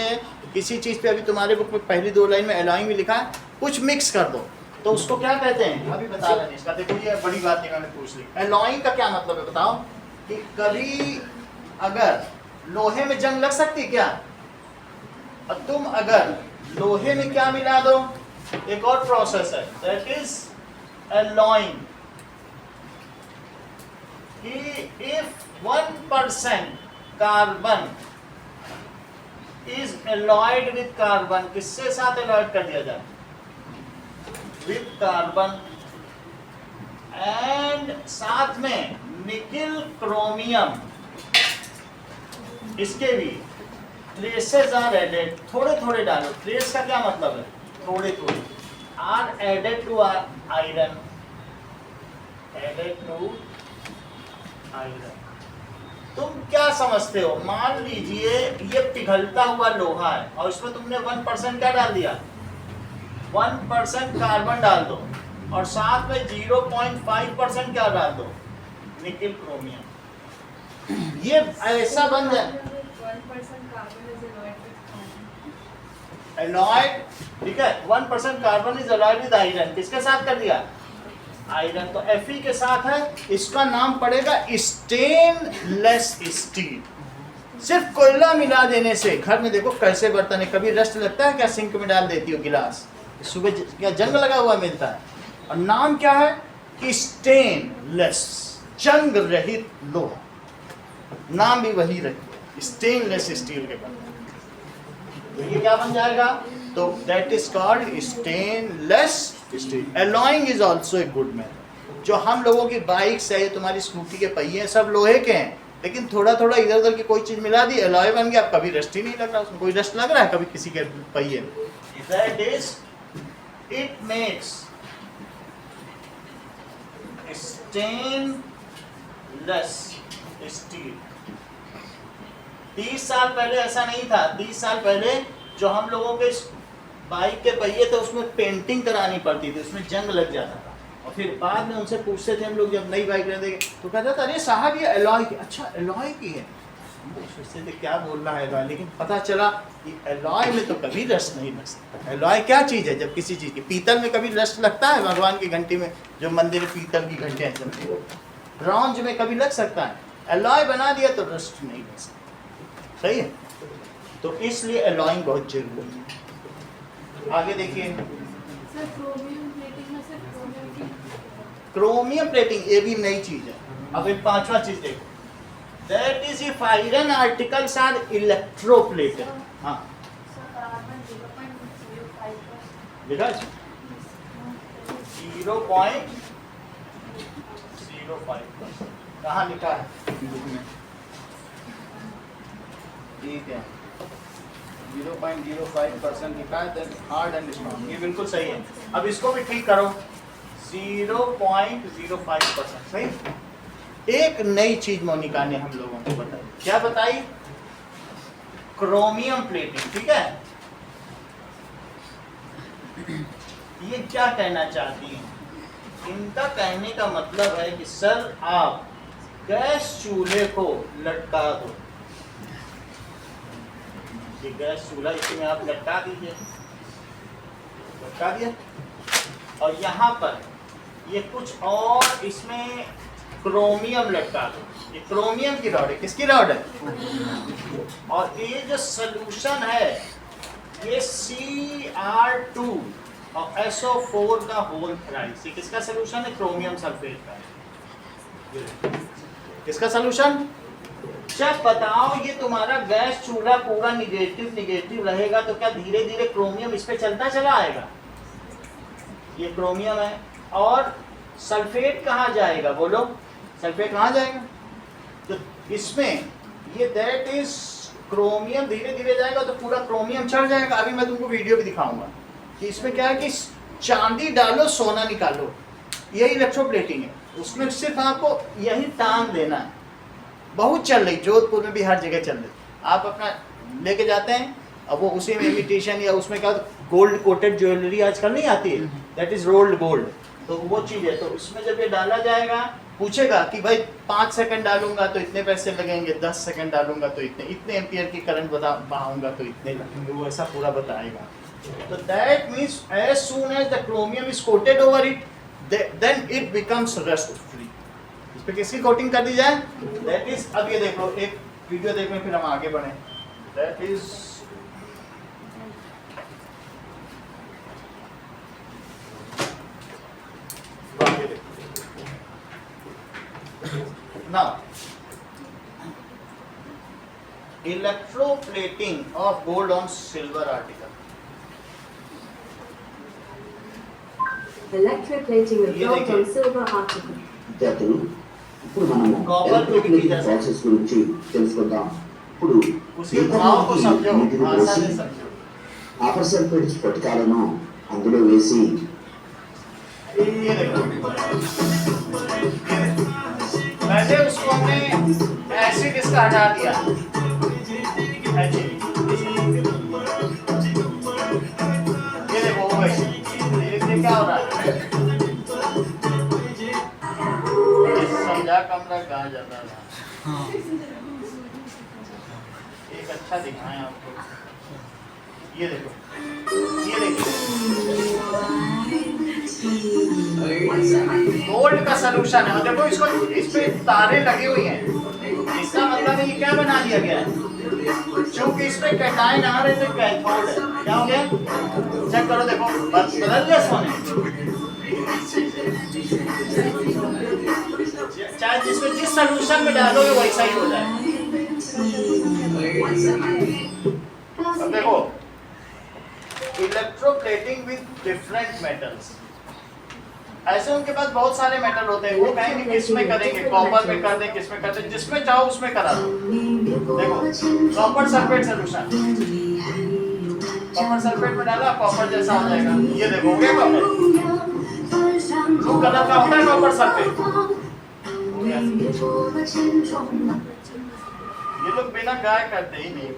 किसी चीज़ पे अभी तुम्हारे बुक में पहली 2 लाइन में एलॉइंग भी लिखा है, कुछ मिक्स कर दो तो उसको क्या कहते हैं, अभी बता रहे हैं इसका। देखो ये बड़ी बात नहीं मैंने पूछ ली। एलॉइंग का क्या मतलब है बताओ, कि कभी अगर लोहे में जंग लग सकती क्या, अब तुम अगर लोहे में क्या मिला दो, एक और प्रोसेस है दैट इज एलॉइंग, कि if 1% carbon is alloyed with carbon, किससे साथ एलॉयड कर दिया जाए, विद कार्बन, एंड साथ में निकिल क्रोमियम, इसके भी ट्रेसेस आर एडेड, थोड़े थोड़े डालो, ट्रेस का क्या मतलब है, थोड़े थोड़े, are added to iron, added to iron. तुम क्या समझते हो, मान लीजिए ये पिघलता हुआ लोहा है और इसमें तुमने 1% क्या डाल दिया, 1% कार्बन डाल दो और साथ में 0.5% क्या डाल दो, निकिल क्रोमियम। ये ऐसा बन जाए एलॉयड, ठीक है, 1% carbon is alloyed with iron, किसके साथ कर दिया, आयरन, तो Fe के साथ है, इसका नाम पड़ेगा स्टेनलेस स्टील। सिर्फ कोयला मिला देने से, घर में देखो कैसे बर्तन है, कभी रस्ट लगता है क्या, सिंक में डाल देती हो गिलास, सुबह क्या जंग लगा हुआ मिलता है, और नाम क्या है कि स्टेनलेस, जंग रहित लोहा, नाम भी वही रखिए, स्टेनलेस स्टील के बर्तन। तो ये क्या बन जाएगा, तो that is called stainless steel. Alloying is also a good method. जो हम लोगों की बाइक्स है, तुम्हारी स्कूटी के पहिए सब लोहे के हैं, लेकिन थोड़ा थोड़ा इधर उधर की कोई चीज मिला दी, एलॉय बन गया, अब कभी रस्ट ही नहीं लग रहा उसमें, कोई रस्ट लग रहा है कभी किसी के पहिए में, that is it makes stainless steel. 30 साल पहले ऐसा नहीं था, 30 साल पहले जो हम लोगों के बाइक के पहिए थे उसमें पेंटिंग करानी पड़ती थी, उसमें जंग लग जाता था, और फिर बाद में उनसे पूछते थे हम लोग, जब नई बाइक लेते तो कहता था अरे साहब ये एलॉय की, अच्छा एलॉय की है, हम लोग सोचते थे क्या बोल रहा है एलॉय, लेकिन पता चला कि एलॉय में तो कभी रस्ट नहीं लग सकता। एलॉय क्या चीज़ है, जब किसी चीज़ की, पीतल में कभी रस्ट लगता है, भगवान की घंटी में जो मंदिर पीतल की घंटियाँ चलती है, ब्रॉन्ज में कभी लग सकता है, एलॉय बना दिया तो रस्ट नहीं लग सकता, सही है, तो इसलिए एलॉइंग बहुत जरूरी है। आगे देखिए, क्रोमियम प्लेटिंग, ये भी नई चीज है। अब एक 5वां चीज देखो, that is if iron articles are electroplated. हाँ लिखा 0.05, कहाँ लिखा है, ठीक है 0.05% लिखा है, दैट हार्ड एंड स्ट्रॉन्ग, ये बिल्कुल सही है। अब इसको भी ठीक करो, 0.05%, सही। एक नई चीज मोनिका ने हम लोगों को बताई, क्या बताई, क्रोमियम प्लेटिंग, ठीक है। ये क्या कहना चाहती हैं, इनका कहने का मतलब है कि सर आप गैस चूल्हे को लटका दो, ये गैस चूल्हा इसमें आप लटका दीजिए, लटका दिया, और यहाँ पर ये कुछ और इसमें क्रोमियम लटका दो, ये क्रोमियम की रॉड है, किसकी रॉड है, और ये जो सॉल्यूशन है ये Cr2 और SO4 का होल थ्राइस, ये किसका सॉल्यूशन है, क्रोमियम सल्फेट का, किसका सॉल्यूशन। जब बताओ ये तुम्हारा गैस चूल्हा पूरा निगेटिव रहेगा तो क्या धीरे धीरे क्रोमियम इस पे चलता चला आएगा, ये क्रोमियम है, और सल्फेट कहाँ जाएगा, बोलो सल्फेट कहाँ जाएगा, तो इसमें ये दैट इज क्रोमियम धीरे धीरे जाएगा तो पूरा क्रोमियम चढ़ जाएगा। अभी मैं तुमको वीडियो भी दिखाऊंगा कि इसमें क्या है कि चांदी डालो सोना निकालो, यही इलेक्ट्रोप्लेटिंग है, उसमें सिर्फ आपको यही टांग देना है, बहुत चल रही, जोधपुर में भी हर जगह चल रही, आप अपना लेके जाते हैं, अब वो उसी में इमिटेशन या उसमें क्या गोल्ड कोटेड ज्वेलरी आजकल नहीं आती है, दैट इज रोल्ड गोल्ड, तो वो चीज़ है। तो इसमें जब ये डाला जाएगा, पूछेगा कि भाई 5 सेकंड डालूंगा तो इतने पैसे लगेंगे, 10 सेकंड डालूंगा तो इतने एम्पियर की करंट बहाऊंगा तो इतने लगेंगे, वो ऐसा पूरा बताएगा। तो that means as soon as the chromium is coated over it, then it becomes rust free. इस पे किसकी कोटिंग कर दी जाए? दैट इज, अब ये देखो, एक वीडियो देख लें फिर हम आगे बढ़े। That is now electroplating of gold on silver article. Electroplating of ये gold देखिए। on silver article. విద్యార్థులు ఇప్పుడు మనం Copper ఎలక్ట్రోప్లేటింగ్ purification. ప్రాసెస్ గురించి తెలుసుకుందాం. ఇప్పుడు उसके भाव को समझो, నీటిని आसानी పోసి से समझो। కాపర్ సల్ఫేట్ స్ఫటికాలను అందులో వేసి ये देखो, वैसे उसको हमने एसिड इसका हटा दिया, ये देखो हो गई। ये क्या हो रहा है? ये समझा कमरा कहा जाता था। एक अच्छा दिखाएं आपको, ये देखो, ये देखिए गोल्ड का सलूशन है। और देखो इसको, इस पे तारे लगी हुई हैं, इसका मतलब है ये क्या बना दिया गया है? क्योंकि इस पे कैटायन आ रहे थे, कैथोड है। क्या हो गया? चेक करो, देखो बदल गया सोने। चाहे जिसको जिस सलूशन में डालोगे वैसा ही हो जाए। अब देखो, इलेक्ट्रोप्लेटिंग विद डिफरेंट मेटल्स, ऐसे उनके पास बहुत सारे मेटल होते हैं, वो कहेंगे किस में करेंगे, कॉपर में कर दें, किस में कर दें, जिसमें चाहो उसमें करा दो। देखो copper sulphate solution, copper sulphate में डाला कॉपर जैसा हो जाएगा। ये देखो हो गया कॉपर, ब्लू कलर का होता है कॉपर सल्फेट। ये लोग बिना गाय करते ही नहीं।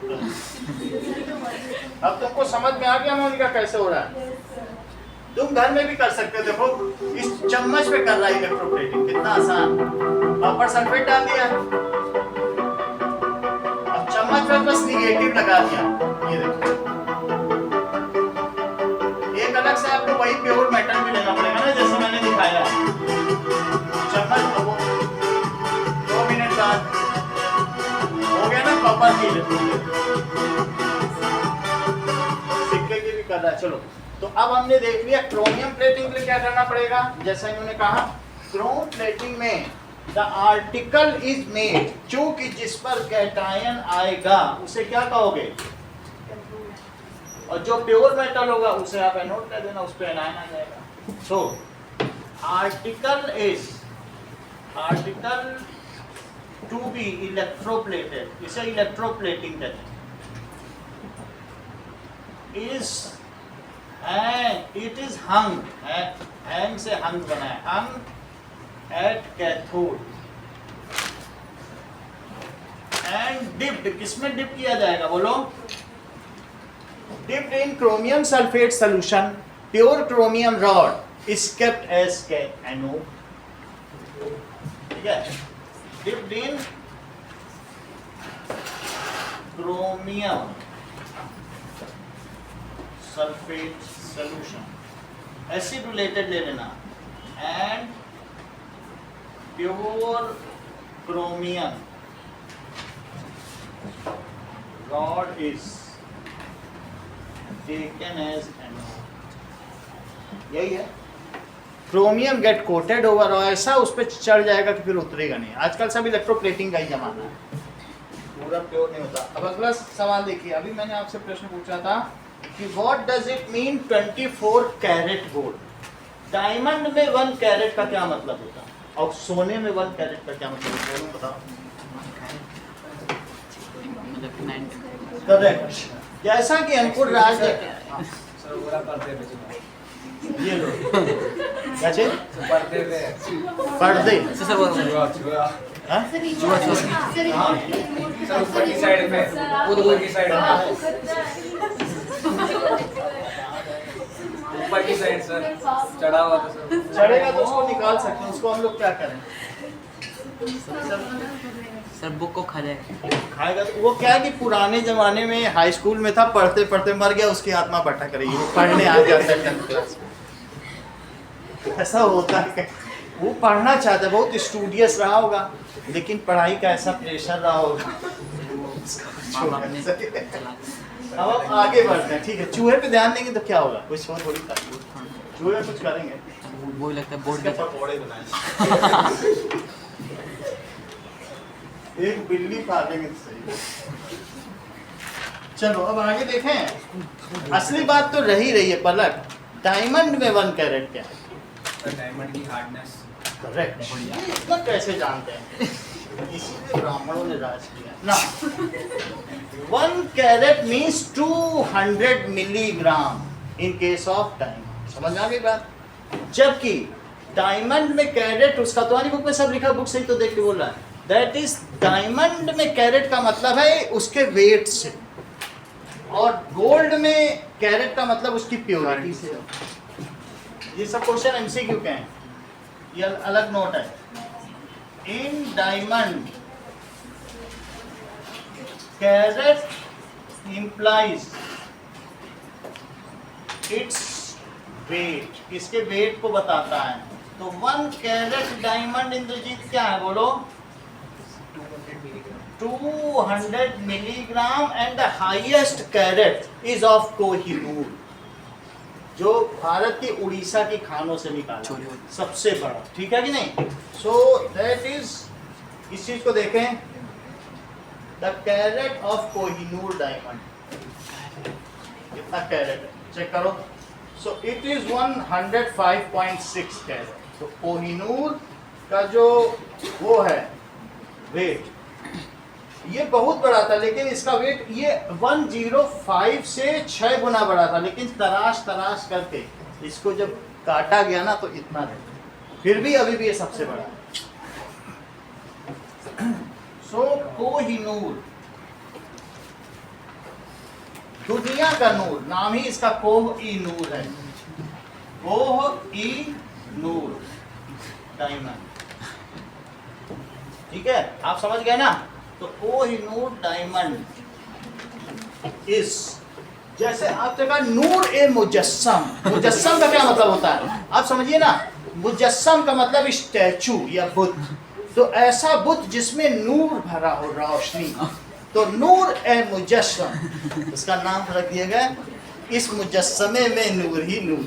अब तुमको समझ में आ गया मोनिका कैसे हो रहा है? तुम घर में भी कर सकते हो। देखो इस चम्मच पे कर रहा है इलेक्ट्रोप्लेटिंग, कितना आसान। कॉपर सल्फेट डाल दिया, अब चम्मच पे बस निगेटिव लगा दिया। ये देखो, एक अलग से आपको वही प्योर मेटल भी लेना पड़ेगा ना, जैसे मैंने दिखाया। चम्मच को 2 मिनट बाद हो गया ना कॉपर की, सिक्के की भी कर रहा है। चलो, तो अब हमने देख लिया क्रोमियम प्लेटिंग के लिए क्या करना पड़ेगा। जैसा इन्होंने कहा, क्रोम प्लेटिंग में द आर्टिकल इज मेड, चूंकि जिस पर कैटायन आएगा उसे क्या कहोगे, और जो प्योर मेटल होगा उसे आप एनोड कर देना, उस पर एनायन आ जाएगा। So article is, article to be electroplated, इसे इलेक्ट्रोप्लेटिंग कहते हैं। Is and it is hung, hang से hung बना है, hung at cathode and dipped, किसमें डिप किया जाएगा बोलो? dipped in chromium sulfate solution, pure chromium rod is kept as anode, ठीक है? dipped in chromium sulphate solution, acid related ले लेना, and pure chromium rod is taken as anode. यही है, क्रोमियम गेट कोटेड ओवर, और ऐसा उस पर चढ़ जाएगा कि फिर उतरेगा नहीं। आजकल सब इलेक्ट्रोप्लेटिंग का ही जमाना है, पूरा प्योर नहीं होता। अब अगला सवाल देखिए, अभी मैंने आपसे प्रश्न पूछा था कि what does it mean 24 carat gold. Diamond में 1 कैरेट का क्या मतलब होता है, और सोने में 1 कैरेट का क्या मतलब होता है, बताओ। करेक्ट। जैसा कि अंकुर राज ये लो क्या चीज, पर्दे ऊपर की साइड सर चढ़ा हुआ था सर। चढ़ेगा तो उसको निकाल सकते हैं, उसको हम लोग क्या करें? सर बुक को खा जाएगा। खाएगा तो वो क्या है कि पुराने जमाने में हाई स्कूल में था, पढ़ते पढ़ते मर गया, उसकी आत्मा भटक रही है, वो पढ़ने आ जाता है 10th क्लास में। ऐसा होता है, वो पढ़ना चाहता है, बहुत स्टूडियस रहा होगा, लेकिन पढ़ाई का ऐसा प्रेशर रहा होगा। अब हम आगे बढ़ते हैं, ठीक है। चूहे पे ध्यान देंगे तो क्या होगा? कुछ और थोड़ी था, चूहे कुछ करेंगे, वो लगता है बोर्ड इसके का पकौड़े बनाएंगे। एक बिल्ली खा लेंगे तो सही। चलो अब आगे देखें। असली बात तो रही है पलक, डायमंड में 1 कैरेट क्या है? डायमंड की हार्डनेस। करेक्ट। इतना कैसे जानते हैं? इसीलिए ब्राह्मणों ने राज किया ना। 1 carat means 200 milligram in case of diamond. समझ में आ गई बात? जबकि डायमंड में कैरेट, उसका तो बुक में सब लिखा, बुक से ही तो देख के बोल रहा है। दैट इज डायमंड में कैरेट का मतलब है उसके वेट से, और गोल्ड में कैरेट का मतलब उसकी प्योरिटी से। ये सब क्वेश्चन एमसीक्यू के हैं, ये अलग नोट है। In diamond carat implies its weight, इसके वेट को बताता है। तो 1 कैरेट डायमंड इंद्रजीत क्या है बोलो? 200 milligram and the highest carat is of Kohinoor, जो भारत की उड़ीसा की खानों से निकाला सबसे बड़ा, ठीक है कि नहीं? सो दैट इज, इस चीज को देखें, the carat of Kohinoor diamond कितना कैरेट है चेक करो। So it is 105.6 carat. तो कोहिनूर का जो वो है वेट, ये बहुत बड़ा था, लेकिन इसका वेट ये 105 से 6 गुना बड़ा था, लेकिन तराश करके इसको जब काटा गया ना तो इतना रहा, फिर भी अभी भी ये सबसे बड़ा है। सो कोहिनूर दुनिया का नूर, नाम ही इसका कोह-ई-नूर है। कोह-ई-नूर डायमंड, ठीक है, आप समझ गए ना? तो कोहिनूर डायमंड इस, जैसे आपने कहा नूर ए मुजस्सम, मुजस्सम का क्या मतलब होता है आप समझिए ना? मुजस्सम का मतलब स्टैचू या बुत, तो ऐसा बुत जिसमें नूर भरा हो, रोशनी, तो नूर ए मुजस्सम, उसका नाम रख दिया गया इस मुजस्समे में नूर ही नूर।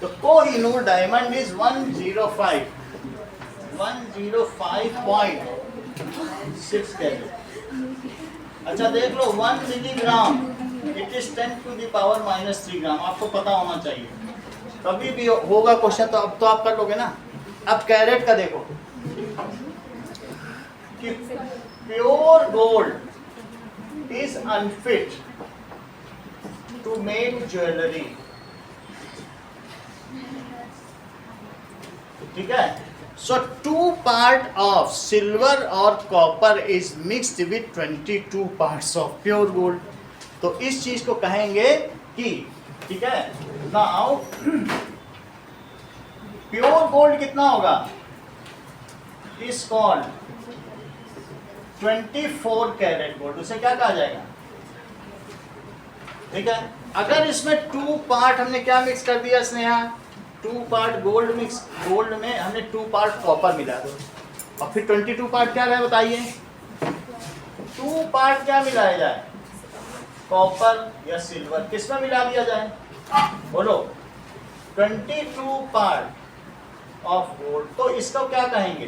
तो कोहिनूर डायमंड इज 105.6 कैरेट। अच्छा देख लो, 1 milligram it is 10 to the power -3 ग्राम, आपको पता होना चाहिए। कभी भी होगा क्वेश्चन तो अब तो आप कर लोगे ना। अब कैरेट का देखो कि pure gold is unfit to make jewellery, ठीक है? सो 2 पार्ट ऑफ सिल्वर और copper is mixed with 22 parts of pure gold. तो इस चीज को कहेंगे कि, ठीक है, नाउ प्योर गोल्ड कितना होगा? इज कॉल्ड 24 कैरेट गोल्ड, उसे क्या कहा जाएगा? ठीक है, अगर इसमें 2 पार्ट हमने क्या मिक्स कर दिया Sneha? 2 part gold mix, gold में हमने 2 पार्ट कॉपर मिला दो, और फिर 22 पार्ट क्या है बताइए? 2 पार्ट क्या मिलाया जाए? कॉपर या सिल्वर, किसमें मिला दिया जाए बोलो? 22 पार्ट ऑफ गोल्ड। तो इसको क्या कहेंगे?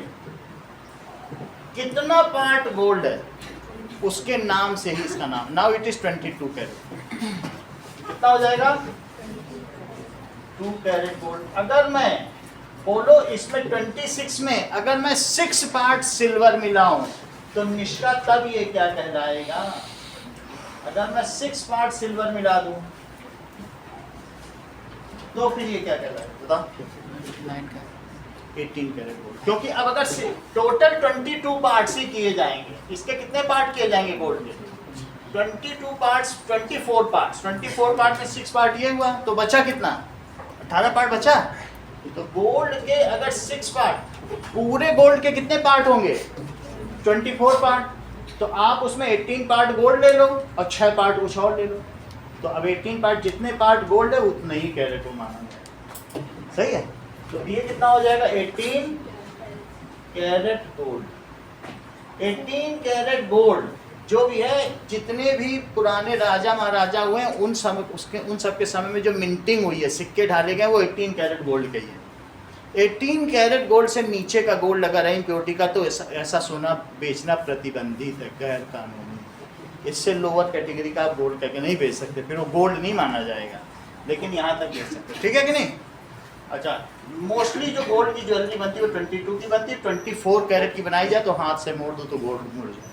कितना पार्ट गोल्ड है उसके नाम से ही इसका नाम। Now it is 22 carat. कितना हो जाएगा? 2 कैरेट गोल्ड। अगर मैं बोलो इसमें 26 में अगर मैं 6 पार्ट सिल्वर मिलाऊं तो निष्ठा तब ये क्या कहलाएगा? अगर मैं 6 पार्ट सिल्वर मिला दूं तो फिर ये क्या कहलाएगा बताओ? 18 कैरेट गोल्ड। क्योंकि अब अगर टोटल 22 पार्ट्स ही किए जाएंगे, इसके कितने पार्ट किए जाएंगे गोल्ड के? 22 पार्ट्स 24 पार्ट्स, 24 पार्ट में 6 पार्ट ये हुआ, तो बचा कितना? 18 पार्ट बचा। तो गोल्ड के अगर 6 पार्ट, पूरे गोल्ड के कितने पार्ट होंगे? 24 पार्ट। तो आप उसमें 18 पार्ट गोल्ड ले लो और 6 पार्ट कुछ और ले लो। तो अब 18 पार्ट, जितने पार्ट गोल्ड है उतने ही कैरेट को माना जाएगा। सही है? तो ये कितना हो जाएगा? 18 कैरेट गोल्ड। 18 कैरेट गोल्ड जो भी है, जितने भी पुराने राजा महाराजा हुए हैं उन सब के समय में जो मिंटिंग हुई है, सिक्के ढाले गए, वो 18 कैरेट गोल्ड के ही है। 18 कैरेट गोल्ड से नीचे का गोल्ड अगर है इम्प्योरिटी का, तो ऐसा सोना बेचना प्रतिबंधित है, गैर कानूनी। इससे लोअर कैटेगरी का आप गोल्ड करके नहीं बेच सकते, फिर वो गोल्ड नहीं माना जाएगा, लेकिन यहाँ तक बेच सकते। ठीक है कि नहीं? अच्छा, मोस्टली जो गोल्ड की ज्वेलरी बनती है वो 22 की बनती है। 24 कैरेट की बनाई जाए तो हाथ से मोड़ दो तो गोल्ड मुड़ जाएगा।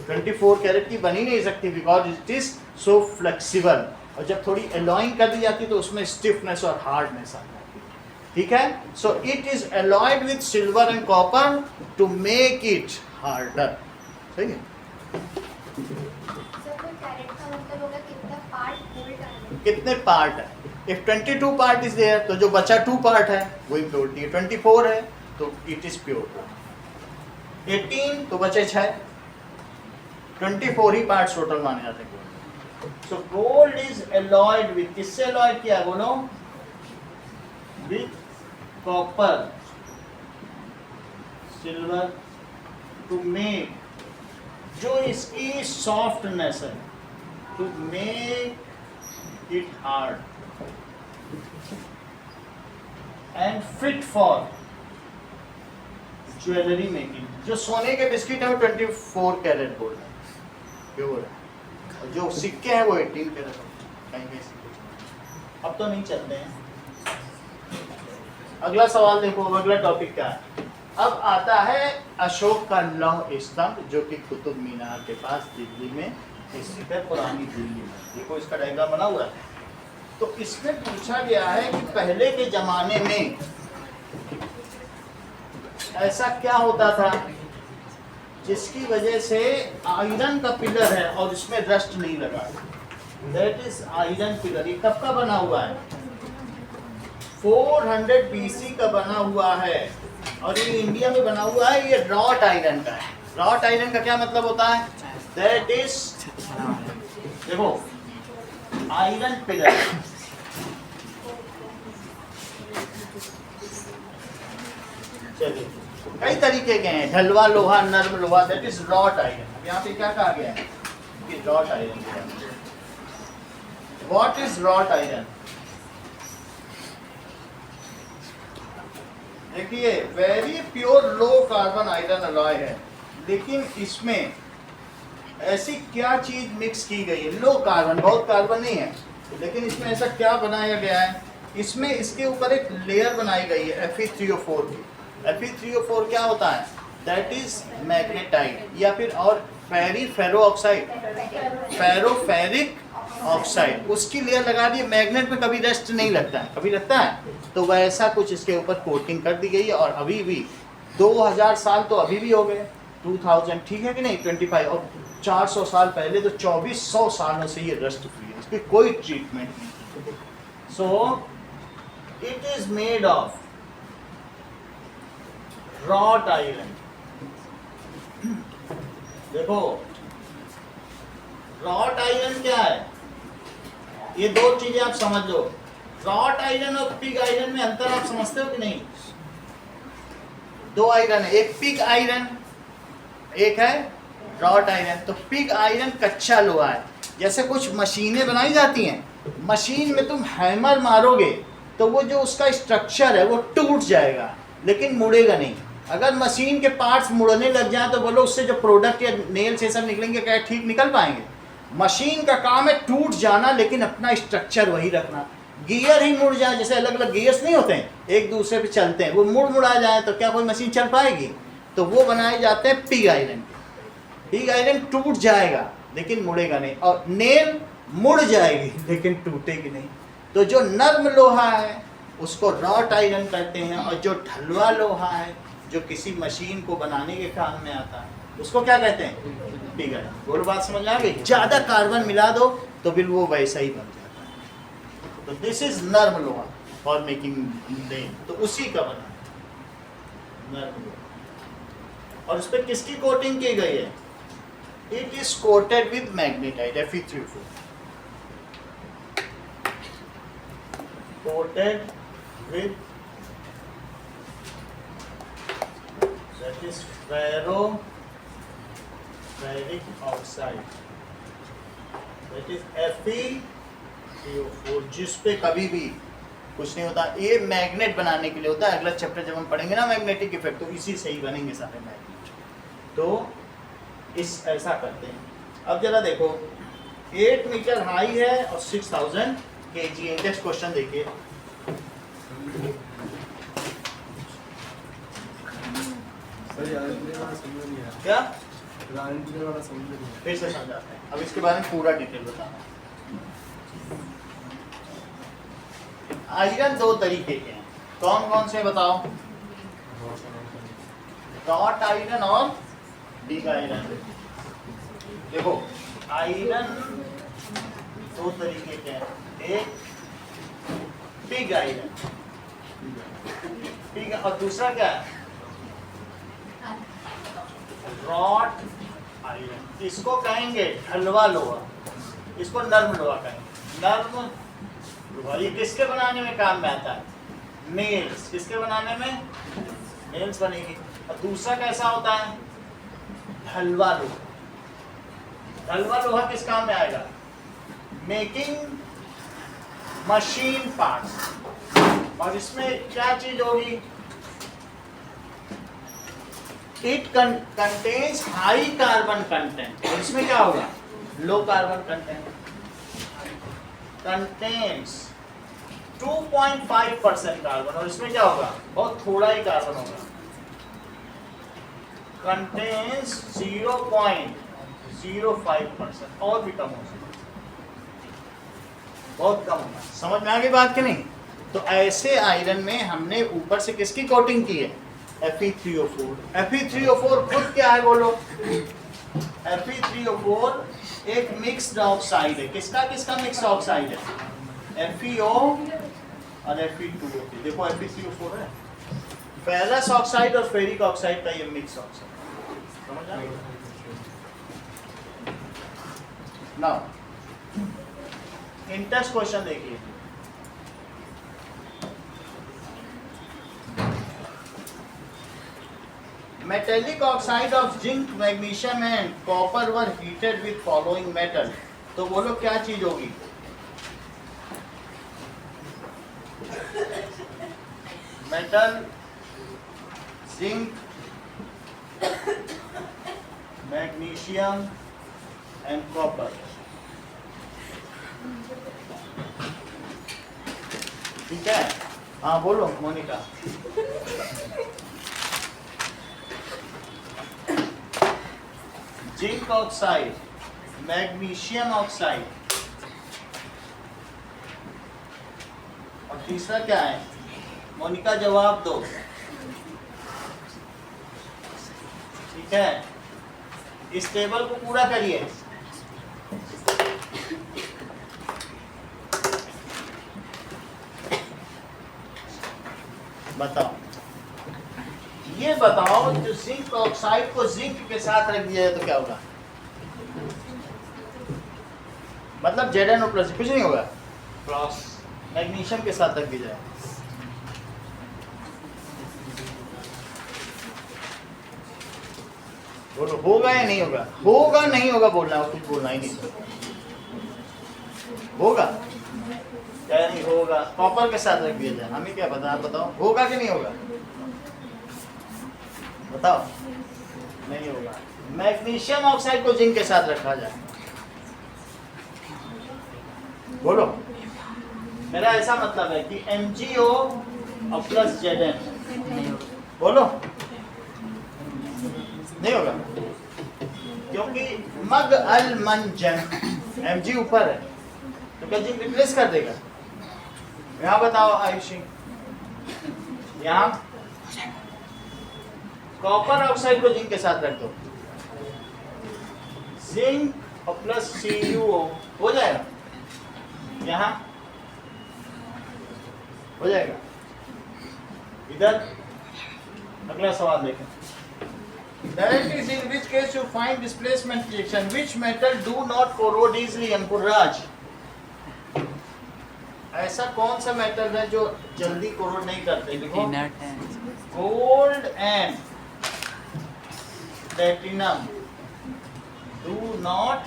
24 कैरेट की बनी नहीं सकती because it is so flexible, और जब थोड़ी एलॉइंग कर दी जाती है तो उसमें स्टिफनेस और हार्डनेस आ जाती है। ठीक है? सो it is alloyed with silver and copper two make it harder. सही है? कितने पार्ट है? इफ 22 पार्ट इज देयर, तो जो बचा 2 पार्ट है वो इम्प्योरिटी है। 24 है तो इट इज प्योर। 18 तो बचे 6, 24 ही पार्ट टोटल माने जाते हैं। So gold is alloyed with, किससे एलॉयड किया बोलो? With copper, silver, to make, जो इसकी सॉफ्टनेस है, to make it hard and fit for jewellery making. जो सोने के बिस्किट है वो 24 कैरेट गोल्ड है, प्योर है, और जो सिक्के हैं वो 18 कैरेट कहीं कहीं सिक्के। अब तो नहीं चलते हैं। अगला सवाल देखो, अगला टॉपिक क्या है? अब आता है अशोक का लौह स्तंभ, जो कि कुतुब मीनार के पास दिल्ली में स्थित है, पुरानी दिल्ली में। देखो इसका डायग्राम बना हुआ है। तो इसमें पूछा गया है कि पहले के जमाने में ऐसा क्या होता था जिसकी वजह से आयरन का पिलर है और इसमें रस्ट नहीं लगा। That is iron pillar. ये कब का बना हुआ है? 400 BC का बना हुआ है, और ये इंडिया में बना हुआ है। ये रॉट आयरन का है। रॉट आयरन का क्या मतलब होता है? दैट इज, देखो, आयरन पिलर। चलिए, कई तरीके के हैं, ढलवा लोहा, नर्म लोहा, दैट इज रॉट आयरन। अब यहाँ पे क्या कहा गया है कि wrought iron. What is wrought iron? देखिए, very pure low carbon iron alloy है, लेकिन इसमें ऐसी क्या चीज मिक्स की गई है? लो कार्बन, बहुत कार्बन नहीं है, लेकिन इसमें ऐसा क्या बनाया गया है? इसमें इसके ऊपर एक लेयर बनाई गई है Fe3O4 की। Fe3O4 क्या होता है? दैट इज मैग्नेटाइट, या फिर और फेरो ऑक्साइड, फेरोफेरिक ऑक्साइड, उसकी लेयर लगा दी। मैग्नेट में कभी रेस्ट नहीं लगता है, कभी लगता है? तो वैसा कुछ इसके ऊपर कोटिंग कर दी गई है, और अभी भी 2000 साल तो अभी भी हो गए, 2000, ठीक है कि नहीं, 25, और 400 साल पहले तो 2400 सालों से ये रस्ट फ्री है, इसकी कोई ट्रीटमेंट नहीं। सो it is made of wrought iron. देखो, रॉट आयरन क्या है? ये दो चीजें आप समझ लो। रॉट आयरन और पिग आयरन में अंतर आप समझते हो कि नहीं? दो आयरन है, एक पिग आयरन, एक है रॉट आयरन। तो पिग आयरन कच्चा लोहा है। जैसे कुछ मशीनें बनाई जाती हैं, मशीन में तुम हैमर मारोगे तो वो जो उसका स्ट्रक्चर है वो टूट जाएगा, लेकिन मुड़ेगा नहीं। अगर मशीन के पार्ट्स मुड़ने लग जाए तो बोलो उससे जो प्रोडक्ट या नेल से सब निकलेंगे, क्या ठीक निकल पाएंगे? मशीन का काम है टूट जाना, लेकिन अपना स्ट्रक्चर वही रखना। गियर ही मुड़ जाए, जैसे अलग अलग गियर्स नहीं होते हैं, एक दूसरे पे चलते हैं, वो मुड़ा जाए तो क्या कोई मशीन चल पाएगी? तो वो बनाए जाते हैं पिग आयरन के। पिग आयरन टूट जाएगा लेकिन मुड़ेगा नहीं, और नेल मुड़ जाएगी लेकिन टूटेगी नहीं। तो जो नर्म लोहा है उसको रॉट आयरन कहते हैं, और जो ढलवा लोहा है जो किसी मशीन को बनाने के काम में आता है उसको क्या कहते हैं? Pig iron. बोलो बात समझ में आ गई? ज्यादा कार्बन मिला दो तो फिर वो वैसा ही बन जाता है। तो दिस इज नर्म लोहा फॉर मेकिंग लेन, तो उसी का बना नर्म लोहा। और उस पर किसकी कोटिंग की गई है? It is coated with magnetite Fe3O4, coated with that is ferric oxide, that is Fe3O4, जिस पे कभी भी कुछ नहीं होता। ये मैग्नेट बनाने के लिए होता है। अगला चैप्टर जब हम पढ़ेंगे ना मैग्नेटिक इफेक्ट, तो इसी से ही बनेंगे सारे मैग्नेट। तो इस ऐसा करते हैं। अब जरा देखो 8 मीटर हाई है और 6000 kg है। नेक्स्ट क्वेश्चन देखिए। क्या फिर से समझाते हैं। अब इसके बारे में पूरा डिटेल बताना। आयरन दो तरीके के हैं, कौन कौन से बताओ? डॉट आयरन और बिग आयरन। देखो आयरन दो तरीके के हैं, एक बिग आयरन, बिग, और दूसरा क्या है? Rod iron. इसको कहेंगे हलवा लोहा, इसको नर्म लोहा कहेंगे। नर्म लोहा ये किसके बनाने में काम में आता है? नेल्स। किसके बनाने में? नेल्स बनेगी। और दूसरा कैसा होता है? हलवा लोहा। हलवा लोहा किस काम में आएगा? Making machine parts. और इसमें क्या चीज होगी? It contains high carbon content. और इसमें क्या होगा? Low carbon content. Contains 2.5% carbon, और इसमें क्या होगा? बहुत थोड़ा ही कार्बन होगा। कंटेन्स 0.05%, और भी कम हो सकता है, बहुत कम होगा। समझ में आ गई बात कि नहीं? तो ऐसे आयरन में हमने ऊपर से किसकी कोटिंग की है? Fe3O4। Fe3O4 खुद क्या है बोलो? Fe3O4 एक मिक्स्ड ऑक्साइड है। किसका किसका मिक्स्ड ऑक्साइड है? FeO और Fe2O। देखो Fe3O4 है, फेरस ऑक्साइड और फेरिक ऑक्साइड का ये मिक्स ऑक्साइड। समझ आ गई? नाउ इंटरेस्ट क्वेश्चन देखिए। Metallic oxide of zinc, magnesium and copper were heated with following metal. तो बोलो क्या चीज होगी? Metal, zinc, magnesium and copper. ठीक है? हाँ बोलो Monica. Zinc oxide, magnesium oxide, और तीसरा क्या है? मोनिका जवाब दो। ठीक है, इस टेबल को पूरा करिए। बताओ, ये बताओ जो जिंक ऑक्साइड को जिंक के साथ रख दिया है तो क्या होगा? मतलब ZnO+ कुछ नहीं होगा। प्लस मैग्नीशियम के साथ रख दिया जाए, बोलो होगा या नहीं होगा? होगा नहीं होगा बोलना है, कुछ बोलना ही नहीं। होगा क्या? नहीं होगा। कॉपर के साथ रख दिया जाए, हमें क्या पता, आप बताओ होगा कि नहीं होगा? बताओ। नहीं होगा। मैग्नीशियम ऑक्साइड को जिंक के साथ रखा जाए, बोलो। मेरा ऐसा मतलब है कि MgO और प्लस Zn, बोलो नहीं होगा, क्योंकि मग अल मंजन Mg ऊपर है तो क्या जिंक रिप्लेस कर देगा? यहाँ बताओ आयुषी, यहाँ कॉपर ऑक्साइड को जिंक के साथ रख दो, जिंक और प्लस CuO हो जाएगा, यहाँ हो जाएगा। इधर अगला सवाल देखें। That is in which case you find displacement reaction. Which metal do not corrode easily? अंकुर राज, ऐसा कौन सा मेटल है जो जल्दी कोरोड नहीं करते? देखो, इनर्ट है। gold and platinum do not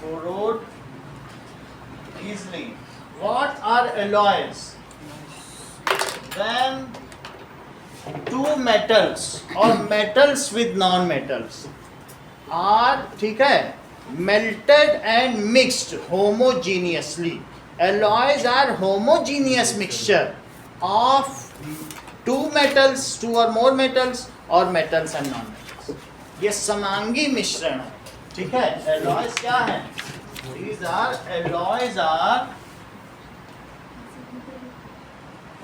corrode easily. What are alloys? When two metals or metals with non-metals are, ठीक है, melted and mixed homogeneously. Alloys are homogeneous mixture of two metals, two or more metals, or metals and non-metals. ये समांगी मिश्रण है, ठीक है। Alloys क्या है? These are alloys are,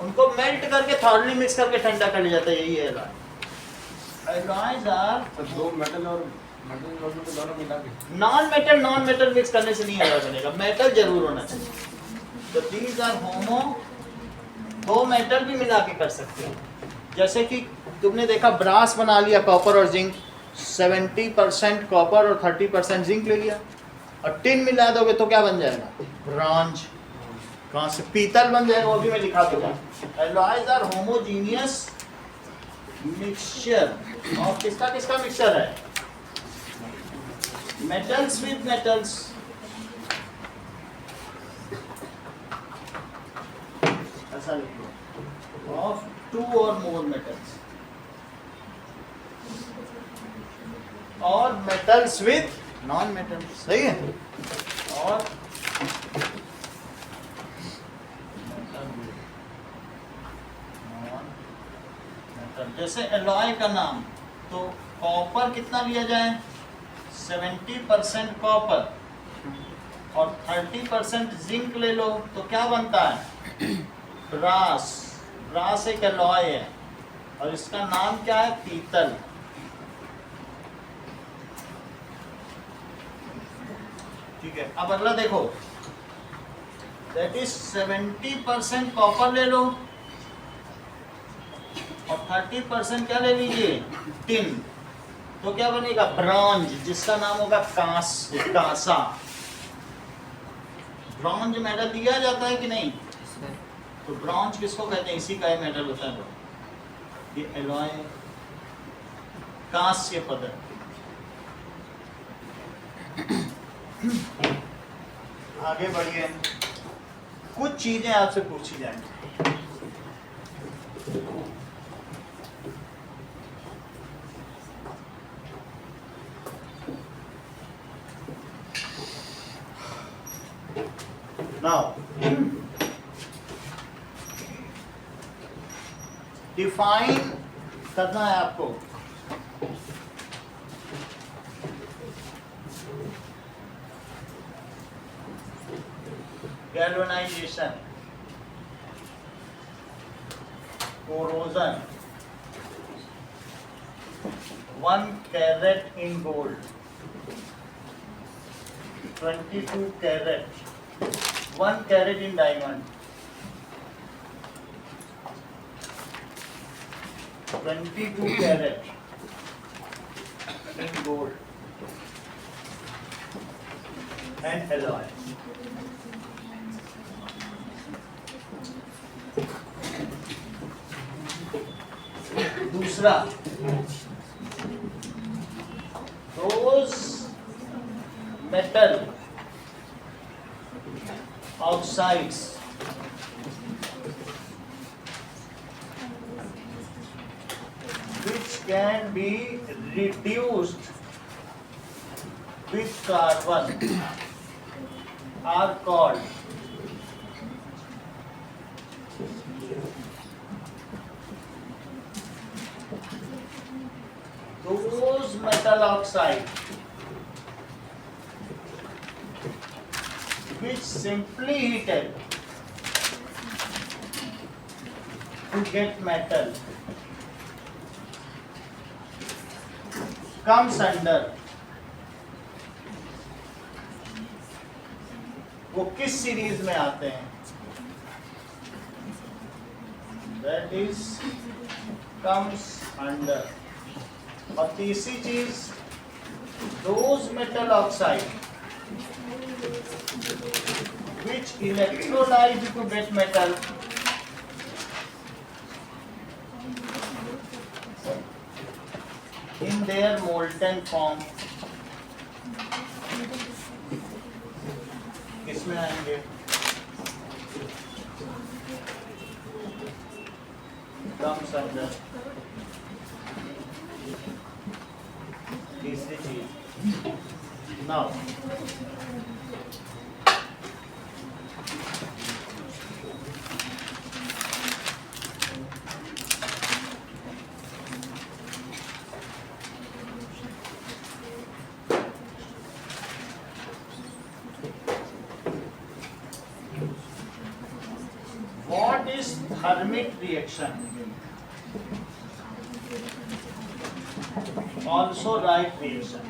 उनको मेल्ट करके थॉर्डली मिक्स करके ठंडा कर लिया जाता है, यही है alloy. Alloys are दो मेटल और मेटल दोनों मिला के नॉन मेटल मिक्स करने से नहीं अलॉय बनेगा, मेटल जरूर होना चाहिए। तो दीज आर होमो, दो मेटल भी मिला के कर सकते हो। जैसे कि तुमने देखा ब्रास बना लिया, कॉपर और जिंक, 70% कॉपर और 30% जिंक ले लिया, और टिन मिला दोगे तो क्या बन जाएगा? ब्रॉन्ज। कहाँ से? पीतल बन जाएगा, वो भी मैं लिखा दूंगा। एलॉयज आर होमोजीनियस मिक्सचर और किसका किसका मिक्सचर है? metals with metals, ऐसा लिखो, of two or more metals, और metals with non-metals, सही है? और non-metal, जैसे alloy का नाम, तो कॉपर कितना लिया जाए? 70% कॉपर और 30% जिंक ले लो तो क्या बनता है? ब्रास। ब्रास एक एलॉय है और इसका नाम क्या है? पीतल। ठीक है, अब अगला देखो, दैट इज 70% कॉपर ले लो और 30% क्या ले लीजिए? टिन। तो क्या बनेगा? ब्रॉन्ज, जिसका नाम होगा कांसा। ब्रॉन्ज मेटल दिया जाता है कि नहीं? तो ब्रॉन्ज किसको कहते हैं? इसी का ही मेटल होता है। ये एलॉय कांस्य पदार्थ। आगे बढ़िए, कुछ चीजें आपसे पूछी जाएंगी। Now, define करना है आपको। Galvanization, corrosion, 1 carat in gold, 22 carat, 1 carat in diamond, 22 carat in gold and alloy. दूसरा, those metal oxides which can be reduced with carbon are called those metal oxide which simply heated to get metal comes under वो किस सीरीज में आते हैं? That is comes under. और तीसरी चीज, those metal oxide which electrolyte to get metal in their molten form किसमें आएंगे? comes under। तीसरी चीज, now what is thermic reaction? Also right reaction।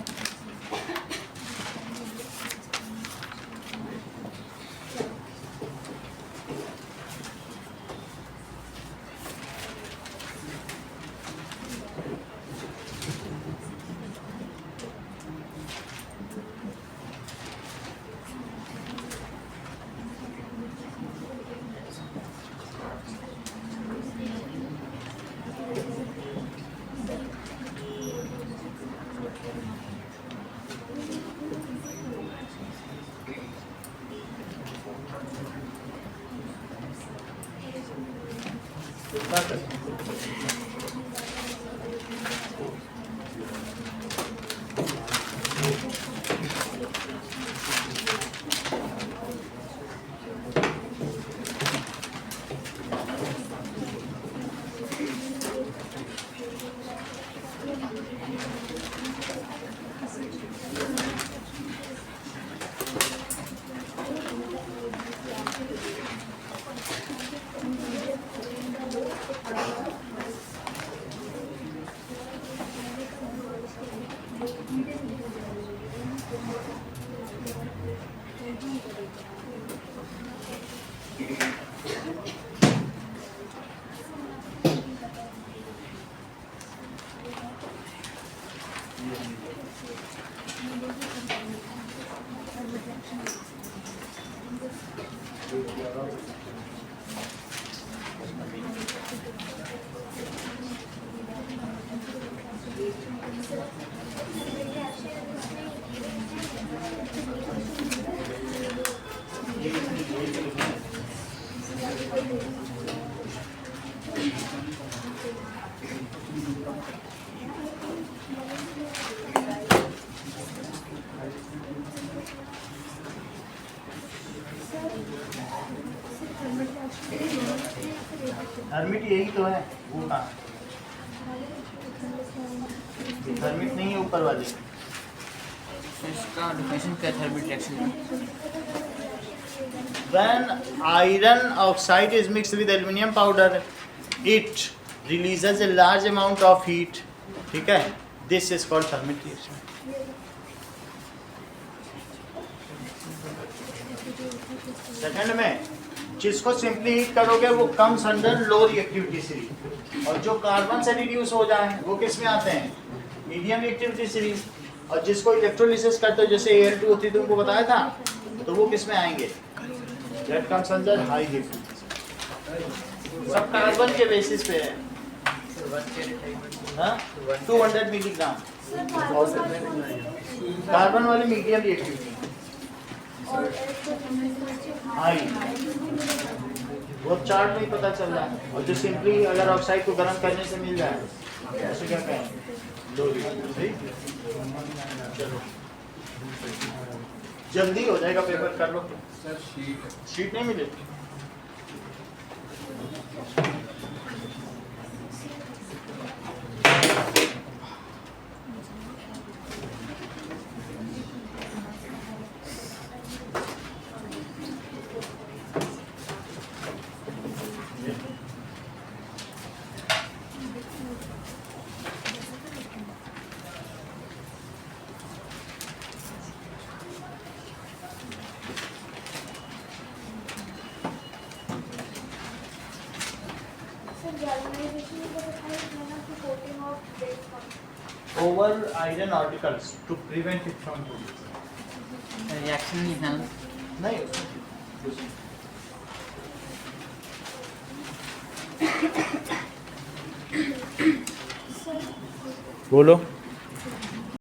Thermite यही तो है, वो कहाँ? थर्मिट नहीं है ऊपर वाली। इसका डिफिनेशन क्या है थर्मिक रिएक्शन में? When iron oxide is mixed with aluminium powder, it releases a large amount of heat। ठीक है, this is called thermic reaction। Second में जिसको सिंपली हीट करोगे वो कम्स अंडर लो रिएक्टिविटी सीरीज, और जो कार्बन से रिड्यूस हो जाए वो किस में आते हैं? Medium reactivity series. और जिसको इलेक्ट्रोलिसिस करते हो जैसे Al2O3 तुमको बताया था, तो वो किस में आएंगे? That comes under high reactivity. सब कार्बन के बेसिस पे है। हाँ, 200 मिलीग्राम कार्बन वाली मीडियम रिएक्टिविटी, हाई वो चार्ट नहीं पता चल रहा है। और जो सिंपली अगर ऑक्साइड को गर्म करने से मिल जाए ऐसे क्या कहें? लो सही। चलो जल्दी हो जाएगा, पेपर कर लो। सर शीट नहीं मिलेगी। over iron articles to prevent it from cooling. Reaction नहीं है ना नहीं बोलो